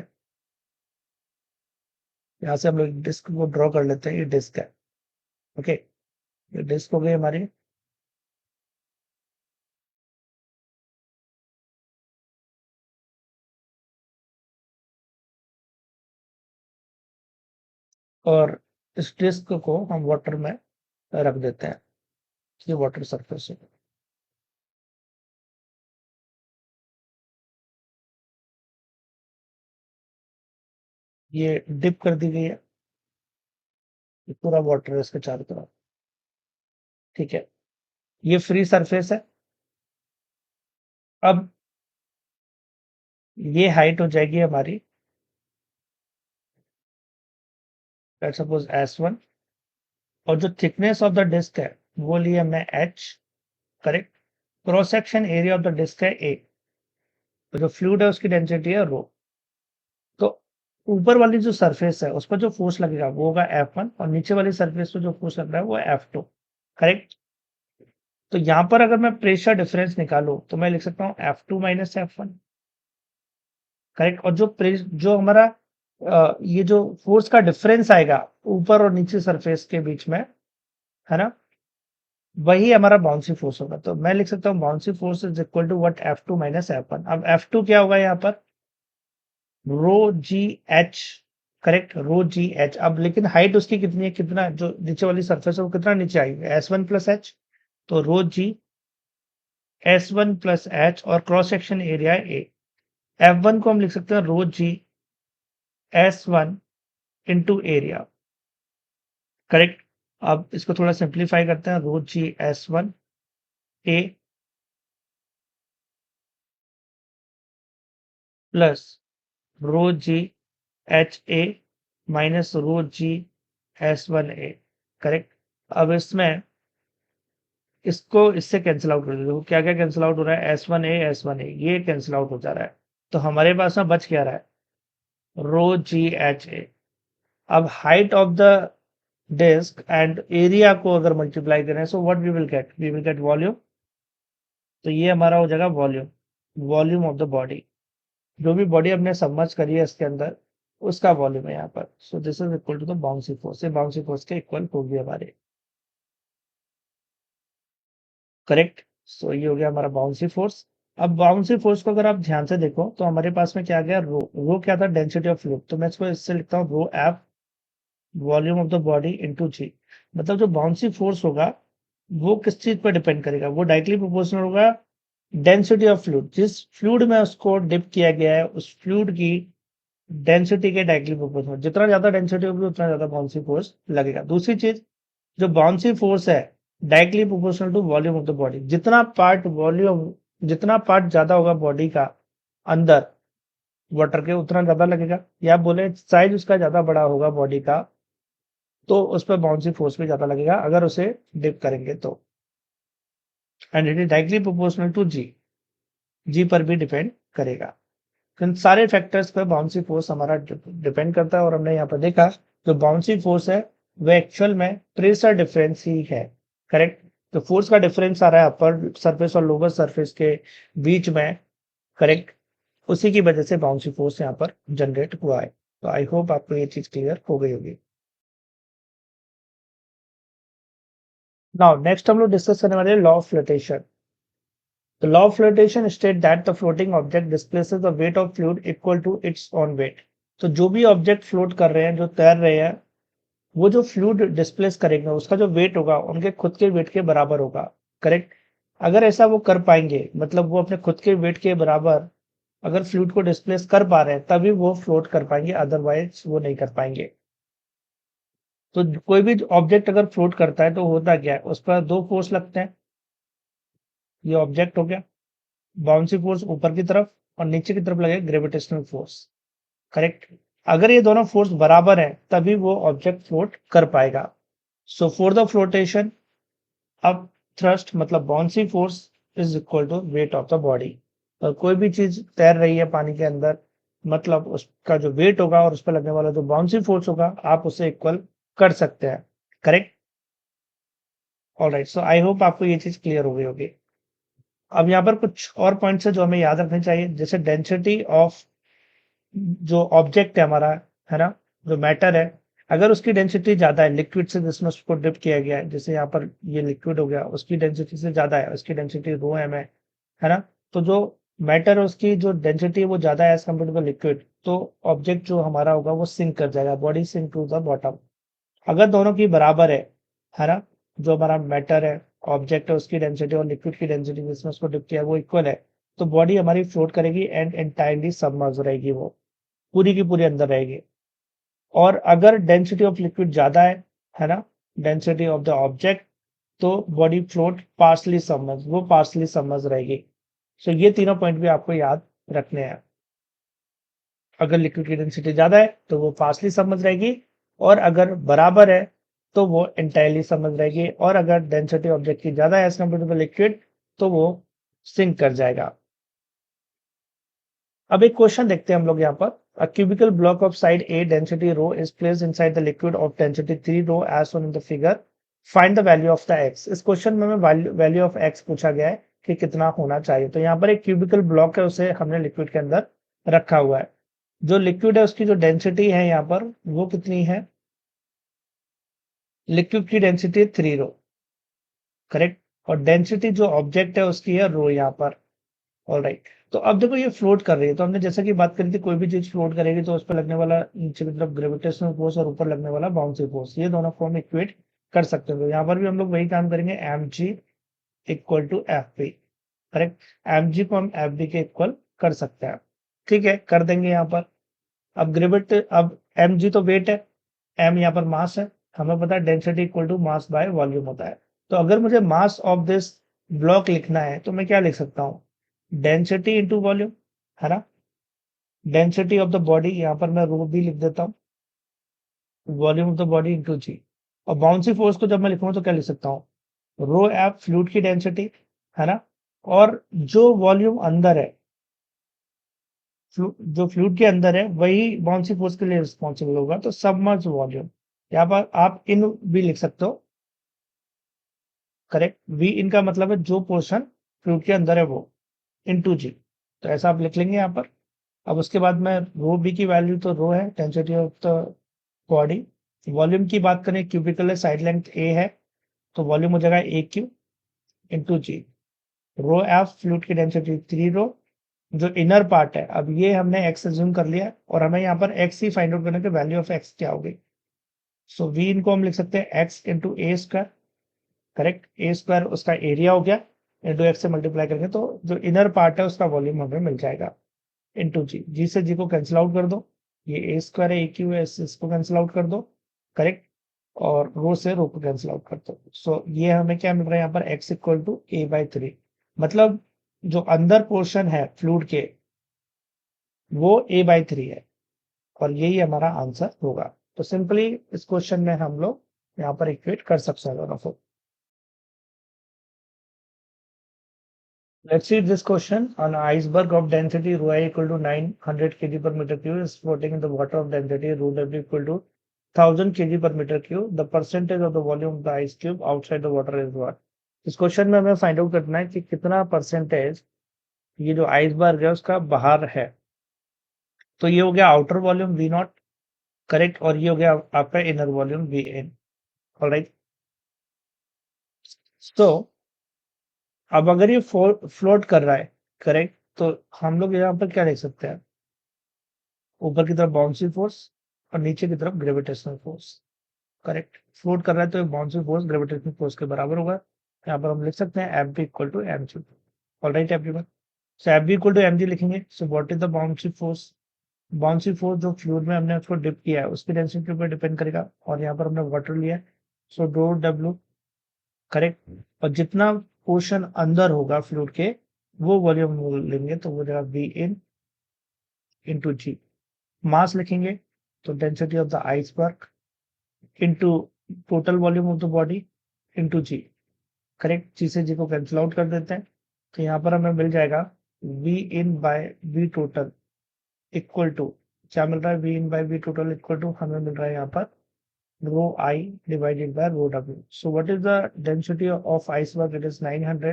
Speaker 1: यहाँ से हम लोग डिस्क को ड्रॉ कर लेते हैं, ये डिस्क है, ओके, ये डिस्क हो गई हमारी। और इस डिस्क को हम वाटर में रख देते हैं, ये वाटर सरफेस है, ये डिप कर दी गई है, ये पूरा वाटर है इसके चारों तरफ, ठीक है, ये फ्री सरफेस है। अब ये हाइट हो जाएगी हमारी, लेट्स सपोज S1, और जो थिकनेस ऑफ द डिस्क है वो लिए हमने H, correct. Cross section area of the disc है A, तो जो फ्लूइड है उसकी डेंसिटी है रो। तो ऊपर वाली जो सरफेस है उस पर जो फोर्स लगेगा वो होगा F1 और नीचे वाली सरफेस पर जो फोर्स लग रहा है वो F2, करेक्ट। तो यहाँ पर अगर मैं प्रेशर डिफरेंस निकालूं तो मैं लिख सकता हूँ F2 माइनस F1, करेक्ट। और जो हमारा ये जो फोर्स का डिफरेंस आएगा ऊपर और नीचे सरफेस के बीच में, है ना, वही हमारा बाउंसी फोर्स होगा। तो मैं लिख सकता हूँ buoyancy force is equal to what, F2 minus F1। अब F2 क्या होगा यहाँ पर, रो जी एच, करेक्ट, रो जी एच। अब लेकिन हाइट उसकी कितनी है, कितना जो नीचे वाली सरफेस है वो कितना नीचे आएगी, S1 प्लस एच, तो rho G S1 plus H, और cross section area A. F1 को हम लिख सकते हैं rho G S1 into area, correct. अब इसको थोड़ा सिंप्लीफाई करते हैं, rho G S1 A plus rho ji H A minus rho G S1 A, correct. अब इसमें इसको इससे कैंसिल आउट कर दो, क्या क्या कैंसिल आउट हो रहा है, S1 ए ये कैंसिल आउट हो जा रहा है। तो हमारे पास में बच क्या रहा है, रो जी एच ए। अब height of the disc and area को अगर मल्टीप्लाई करें, so what we will get volume. तो ये हमारा हो जाएगा volume, volume of the body, जो भी बॉडी हमने सबमर्ज करी है इसके अंदर उसका वॉल्यूम है यहाँ पर। So this is equal to the buoyancy force, ये बाउंसी फोर्स के इक्वल होगी हमारे, करेक्ट। सो ये हो गया हमारा बाउंसी फोर्स। अब बाउंसी फोर्स को अगर आप ध्यान से देखो तो हमारे पास में क्या आ गया, रो। रो क्या था, डेंसिटी ऑफ फ्लूइड, तो मैं इसको इससे लिखता हूँ rho f volume of the body into g. मतलब जो बाउंसी फोर्स होगा वो किस चीज पर डिपेंड करेगा, वो डायरेक्टली प्रोपोर्शनल होगा डेंसिटी ऑफ फ्लूइड, जिस फ्लूइड में उसको डिप किया गया है उस फ्लूइड की डेंसिटी के डायरेक्टली प्रोपोर्शनल। जितना ज्यादा डेंसिटी होगी उतना ज्यादा बाउंसी फोर्स लगेगा। दूसरी चीज, जो बाउंसी फोर्स है directly proportional to volume of the body, जितना पार्ट ज्यादा होगा बॉडी का अंदर वाटर के उतना ज्यादा लगेगा, या बोले साइज उसका ज्यादा बड़ा होगा बॉडी का तो उस पर बाउंसी फोर्स भी ज्यादा लगेगा अगर उसे डिप करेंगे तो। And it is directly proportional to g, g पर भी डिपेंड करेगा। इन सारे फैक्टर्स पर बाउंसी फोर्स हमारा डिपेंड करता है। और हमने यहाँ पर देखा जो बाउंसी फोर्स है वो एक्चुअल में प्रेशर डिफरेंस ही है, करेक्ट। तो फोर्स का डिफरेंस आ रहा है अपर सरफेस और लोअर सरफेस के बीच में, करेक्ट। उसी की वजह से बाउंसी फोर्स यहाँ पर जनरेट हुआ है। तो आई होप आपको ये चीज क्लियर हो गई होगी। नाउ नेक्स्ट हम लोग डिस्कस करने वाले हैं law of flotation. The law of flotation states that the floating object displaces the weight of fluid equal to its own weight. तो जो भी ऑब्जेक्ट फ्लोट कर रहे हैं, जो तैर रहे हैं, वो जो फ्लूइड डिस्प्लेस करेंगे उसका जो वेट होगा उनके खुद के वेट के बराबर होगा, करेक्ट। अगर ऐसा वो कर पाएंगे, मतलब वो अपने खुद के वेट के बराबर अगर फ्लूइड को डिस्प्लेस कर पा रहे हैं तभी वो फ्लोट कर पाएंगे, अदरवाइज वो नहीं कर पाएंगे। तो कोई भी ऑब्जेक्ट अगर फ्लोट करता है तो होता क्या है, उस पर दो फोर्स लगते हैं। ये ऑब्जेक्ट हो गया, बाउंसी फोर्स ऊपर की तरफ और नीचे की तरफ लगेगा ग्रेविटेशनल फोर्स, करेक्ट। अगर ये दोनों फोर्स बराबर है तभी वो ऑब्जेक्ट फ्लोट कर पाएगा। सो फॉर द फ्लोटेशन, अब थ्रस्ट मतलब buoyancy force is equal to weight of the body. और कोई भी चीज तैर रही है पानी के अंदर, मतलब उसका जो वेट होगा और उस पर लगने वाला जो बाउंसी फोर्स होगा आप उसे इक्वल कर सकते हैं, correct. Alright, so I hope आपको ये चीज क्लियर हो गई होगी। अब यहाँ पर कुछ और पॉइंट्स है जो हमें याद रखने चाहिए, जैसे डेंसिटी ऑफ जो ऑब्जेक्ट है हमारा, है ना, जो मैटर है, अगर उसकी डेंसिटी ज्यादा है लिक्विड से जिसमें उसको डिप किया गया है, जैसे यहाँ पर ये लिक्विड हो गया, उसकी डेंसिटी से ज्यादा है, उसकी डेंसिटी रो एम है ना। तो जो मैटर है उसकी जो डेंसिटी है वो ज्यादा है as compare to the liquid, तो ऑब्जेक्ट जो हमारा होगा वो सिंक कर जाएगा, body sink to the bottom. अगर दोनों की बराबर है ना, जो हमारा मैटर है, ऑब्जेक्ट है, उसकी डेंसिटी और लिक्विड की डेंसिटी जिसमें उसको डिप किया है वो इक्वल है, तो बॉडी हमारी फ्लोट करेगी एंड एंटायरली सबमर्ज रहेगी, वो पूरी की पूरी अंदर रहेगी। और अगर डेंसिटी ऑफ लिक्विड ज्यादा है ना, डेंसिटी ऑफ द ऑब्जेक्ट, तो बॉडी फ्लोट पार्सली सबमर्ज, वो पार्सली सबमर्ज रहेगी। सो ये तीनों पॉइंट भी आपको याद रखने हैं। अगर लिक्विड की डेंसिटी ज्यादा है तो वो पार्सली सबमर्ज रहेगी, और अगर बराबर है तो वो एंटायरली सबमर्ज रहेगी, और अगर डेंसिटी ऑब्जेक्ट की ज्यादा है as compare to the liquid तो वो सिंक कर जाएगा। अब एक क्वेश्चन देखते हैं हम लोग यहाँ पर। A cubical block of side A density rho is placed inside the liquid of density 3 rho as shown in the figure. Find the value of the x. इस क्वेश्चन में वैल्यू ऑफ x पूछा गया है कि कितना होना चाहिए। तो यहाँ पर एक क्यूबिकल ब्लॉक है, उसे हमने लिक्विड के अंदर रखा हुआ है। जो लिक्विड है उसकी जो डेंसिटी है यहाँ पर वो कितनी है, लिक्विड की डेंसिटी है 3 रो, करेक्ट। और डेंसिटी जो ऑब्जेक्ट है उसकी है रो यहाँ पर। ऑलराइट, तो अब देखो ये फ्लोट कर रही है, तो हमने जैसा कि बात करी थी कोई भी चीज फ्लोट करेगी तो उस पर लगने वाला नीचे की तरफ ग्रेविटेशनल फोर्स और ऊपर लगने वाला बाउंसी फोर्स, ये दोनों फॉर्म इक्वेट कर सकते हैं। तो यहाँ पर भी हम लोग वही काम करेंगे, M G equal to F P, correct. M G को हम एफ बी के इक्वल कर सकते हैं, ठीक है, कर देंगे यहाँ पर। अब एम जी तो वेट है, एम यहाँ पर मास है, हमें पता है density equal to mass by volume होता है। तो अगर मुझे मास ऑफ दिस ब्लॉक लिखना है तो मैं क्या लिख सकता हूँ, डेंसिटी इंटू वॉल्यूम, है ना। डेंसिटी ऑफ द बॉडी यहाँ पर मैं रो भी लिख देता हूँ, volume of the body into g. और बाउंसी फोर्स को जब मैं लिखूंगा तो क्या लिख सकता हूँ, रो एफ फ्लूइड की डेंसिटी, है ना। और जो वॉल्यूम अंदर है, जो फ्लूइड के अंदर है वही बाउंसी फोर्स के लिए रिस्पॉन्सिबल होगा, तो सबमर्ज वॉल्यूम। यहाँ पर आप इन भी लिख सकते हो, करेक्ट। वी इनका मतलब है जो पोर्शन फ्लूइड के अंदर है वो, इनटू जी। तो ऐसा आप लिख लेंगे यहाँ पर। अब उसके बाद में रो बी की वैल्यू तो रो है, density of the body. Volume की बात करें, क्यूबिकल है, साइड लेंथ ए है, तो वॉल्यूम हो जाएगा ए क्यू इंटू जी। रो एफ फ्लूइड की डेंसिटी 3 रो। जो इनर पार्ट है, अब ये हमने एक्स एज्यूम कर लिया और हमें यहाँ पर एक्स ही फाइंड आउट करना है कि वैल्यू ऑफ एक्स क्या होगी। सो वी इनको हम लिख सकते हैं एक्स इंटू ए स्क्वायर। करेक्ट, ए स्क्वायर उसका एरिया हो गया, इंटू एक्स से मल्टीप्लाई करेंगे तो जो इनर पार्ट है उसका वॉल्यूम हमें मिल जाएगा इंटू जी। जी से जी को कैंसिल आउट कर दो, ये ए स्क्वायर है, ए क्यू है, इसको कैंसिल आउट कर दो। करेक्ट, और रो से रो को कैंसिल आउट कर दो। सो ये हमें क्या मिल रहा है यहाँ पर X equal to A by 3। मतलब जो अंदर पोर्शन है फ्लूइड के वो ए बाई 3 है और यही हमारा आंसर होगा। तो सिंपली इस क्वेश्चन में हम लोग यहाँ पर इक्वेट कर सकते हैं दोनों को। Let's see this question. On an iceberg of density rho I equal to 900 kg per meter cube is floating in the water of density rho W equal to 1000 kg per meter cube. The percentage of the volume of the ice cube outside the water is what? इस question में हमें find out करना है कि कितना percentage ये जो iceberg है उसका बाहर है। तो ये हो गया outer volume V naught. Correct, और ये हो गया आपका inner volume V N. Alright, तो अब अगर ये फ्लोट कर रहा है, करेक्ट, तो हम लोग यहाँ पर क्या लिख सकते हैं, ऊपर की तरफ बाउंसी फोर्स और नीचे की तरफ ग्रेविटेशनल फोर्स। करेक्ट, फ्लोट कर रहा है तो बाउंसी फोर्स ग्रेविटेशनल फोर्स के बराबर होगा। यहाँ पर हम लिख सकते हैं F B equal to m g. All right everyone, so F B equal to m g लिखेंगे। So what is the buoyancy force? Buoyancy force जो फ्लूइड में हमने उसको डिप किया है उसकी डेंसिटी पर डिपेंड करेगा, और यहाँ पर हमने वाटर लिया है, सो डो डब्ल्यू। करेक्ट, और जितना पोर्शन अंदर होगा फ्लूइड के वो वॉल्यूम लेंगे तो वो जाएगा वी इन इंटू जी। मास लिखेंगे तो density of the iceberg into total volume of the body into ji. Correct, जी से जी को कैंसिल आउट कर देते हैं तो यहाँ पर हमें मिल जाएगा V in by V total equal to, क्या मिल रहा है, V in by V total equal to हमें मिल रहा है यहाँ पर rho I divided by rho W. So what is the density of iceberg? It is 900,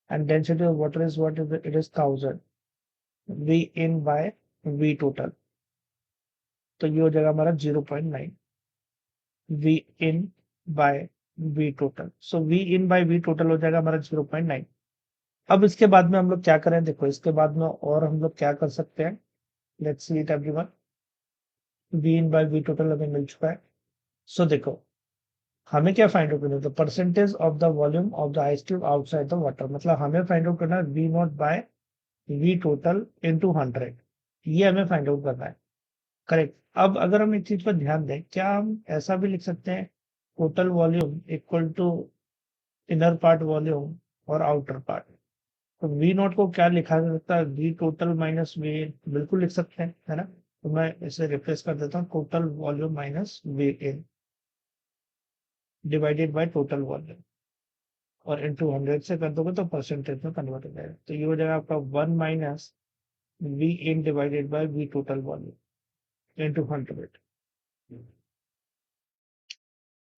Speaker 1: and density of water is what is it is 1000. V in by V total. तो ये हो जाएगा हमारा 0.9 V in by V total. So V in by V total हो जाएगा हमारा 0.9। अब इसके बाद में हम लोग क्या करें, देखो इसके बाद में और हम लोग क्या कर सकते हैं। Let's see it everyone. V in by V total हमें मिल चुका है। सो देखो हमें क्या फाइंड आउट करना है, percentage of the volume of the ice cube outside the water. मतलब हमें फाइंड आउट करना है V naught by V total into 100, ये हमें फाइंड आउट करना है। करेक्ट, अब अगर हम एक चीज पर ध्यान दें, क्या हम ऐसा भी लिख सकते हैं total volume equal to inner part volume और आउटर पार्ट। तो वी नॉट को क्या लिखा जा सकता है, वी टोटल माइनस वी, बिल्कुल लिख सकते हैं, है ना। तो मैं इसे रिप्लेस कर देता हूँ total volume minus V in divided by total volume, और इंटू 100 से कर दोगे तो परसेंटेज में कन्वर्ट हो जाएगा। तो ये हो जाएगा आपका 1 minus V in divided by V total volume into 100।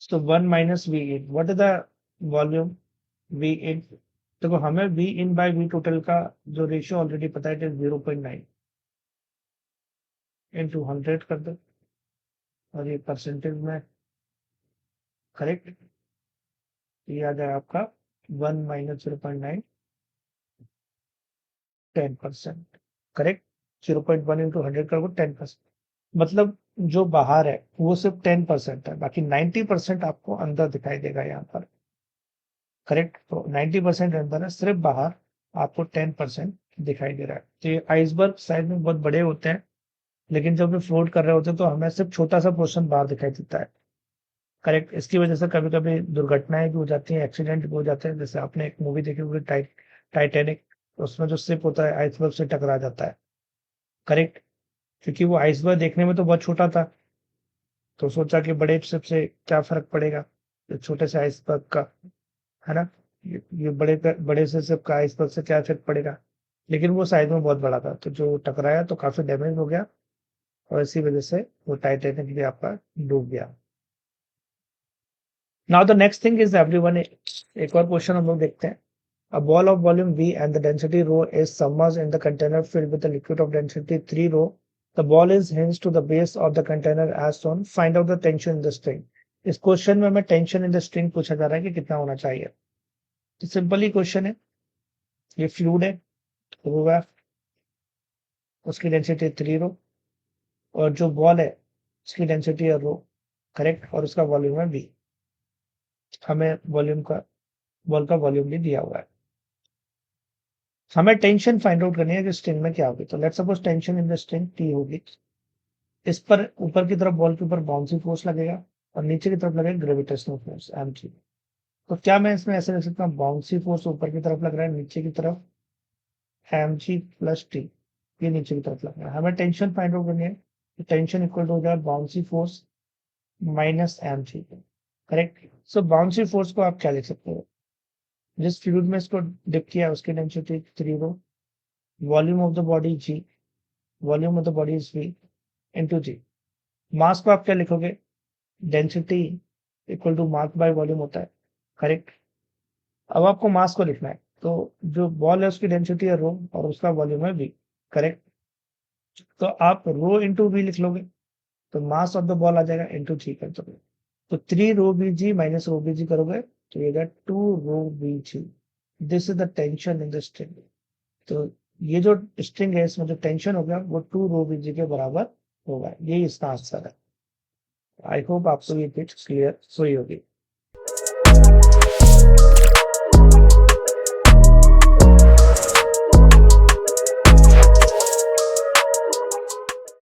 Speaker 1: So 1 minus V in, what is the volume V in. देखो हमें V in by V total का जो रेशियो ऑलरेडी पता है 0.9 इंटू 100 कर दो, और ये परसेंटेज में, करेक्ट, ये आ जाएगा आपका 1 माइनस 0.9 10%। करेक्ट, 0.1 इंटू 100 करोगे 10%। मतलब जो बाहर है वो सिर्फ 10% है, बाकी 90% आपको अंदर दिखाई देगा यहाँ पर। करेक्ट, तो 90% अंदर है, सिर्फ बाहर आपको 10% दिखाई दे रहा है। तो ये आइसबर्ग साइज में बहुत बड़े होते हैं, लेकिन जब ये फ्लोट कर रहे होते हैं तो हमें सिर्फ छोटा सा पोर्शन बाहर दिखाई देता है। करेक्ट, इसकी वजह से कभी कभी दुर्घटनाएं भी हो जाती हैं, एक्सीडेंट भी हो जाते हैं। जैसे आपने एक मूवी देखी होगी टाइटैनिक, उसमें जो शिप होता है आइसबर्ग से टकरा जाता है। करेक्ट, क्योंकि वो आइसबर्ग देखने में तो बहुत छोटा था, तो सोचा कि बड़े शिप से क्या फर्क पड़ेगा छोटे से आइसबर्ग का, है ना। ये बड़े से शिप का आइसबर्ग से क्या इफेक्ट पड़ेगा, लेकिन वो साइज में बहुत बड़ा था तो जो टकराया तो काफी डैमेज हो गया, और इसी वजह से वो टाइटैनिक भी आपका डूब गया। Now the next thing is everyone, एक और क्वेश्चन हम लोग देखते हैं। A ball of volume V and the density rho is submerged in the container filled with a liquid of density 3 rho. The ball is hinged to the base of the container as shown. Find out the tension in the string. इस question में हमें tension in the string पूछा जा रहा है कि कितना होना चाहिए। तो सिंपल ही क्वेश्चन है, ये फ्लूइड है, रो है, उसकी डेंसिटी 3 रो, और जो बॉल है उसकी डेंसिटी है रो, करेक्ट, और उसका वॉल्यूम है V। हमें वॉल्यूम का बॉल का वॉल्यूम भी दिया हुआ है। हमें टेंशन फाइंड आउट करनी है कि स्ट्रिंग में क्या होगी। तो let's suppose tension in the string T होगी। इस पर ऊपर की तरफ बॉल के ऊपर बाउंसी फोर्स लगेगा और नीचे की तरफ लगेगा ग्रेविटेशनल फोर्स mg। तो क्या मैं इसमें ऐसे लिख सकता हूँ, बाउंसी फोर्स ऊपर की तरफ लग रहा है, नीचे की तरफ mg प्लस t, ये नीचे की तरफ लग रहा है। हमें टेंशन फाइंड आउट करनी है, तो टेंशन इक्वल टू हो जाएगा buoyancy force minus mg, correct. So buoyancy force को आप क्या लिख सकते हो, जिस फ्लूइड में इसको डिप किया उसकी density 3 rho, volume of the body g, volume of the body is v into g। Mass को आप क्या लिखोगे, density equal to mass by volume होता है, करेक्ट। अब आपको मास को लिखना है, तो जो बॉल है उसकी डेंसिटी है रो और उसका वॉल्यूम है v, करेक्ट। तो आप रो इंटू वी लिख लोगे तो मास ऑफ द बॉल आ जाएगा इंटू जी कर दोगे, तो 3 rho B g minus rho B g करोगे तो ये 2 rho B g. This is the tension in the string. तो ये जो स्ट्रिंग है इसमें जो टेंशन होगा वो 2 रो बी जी के बराबर होगा, यही इसका आंसर है। आई होप आपको ये पिच क्लियर हुई होगी।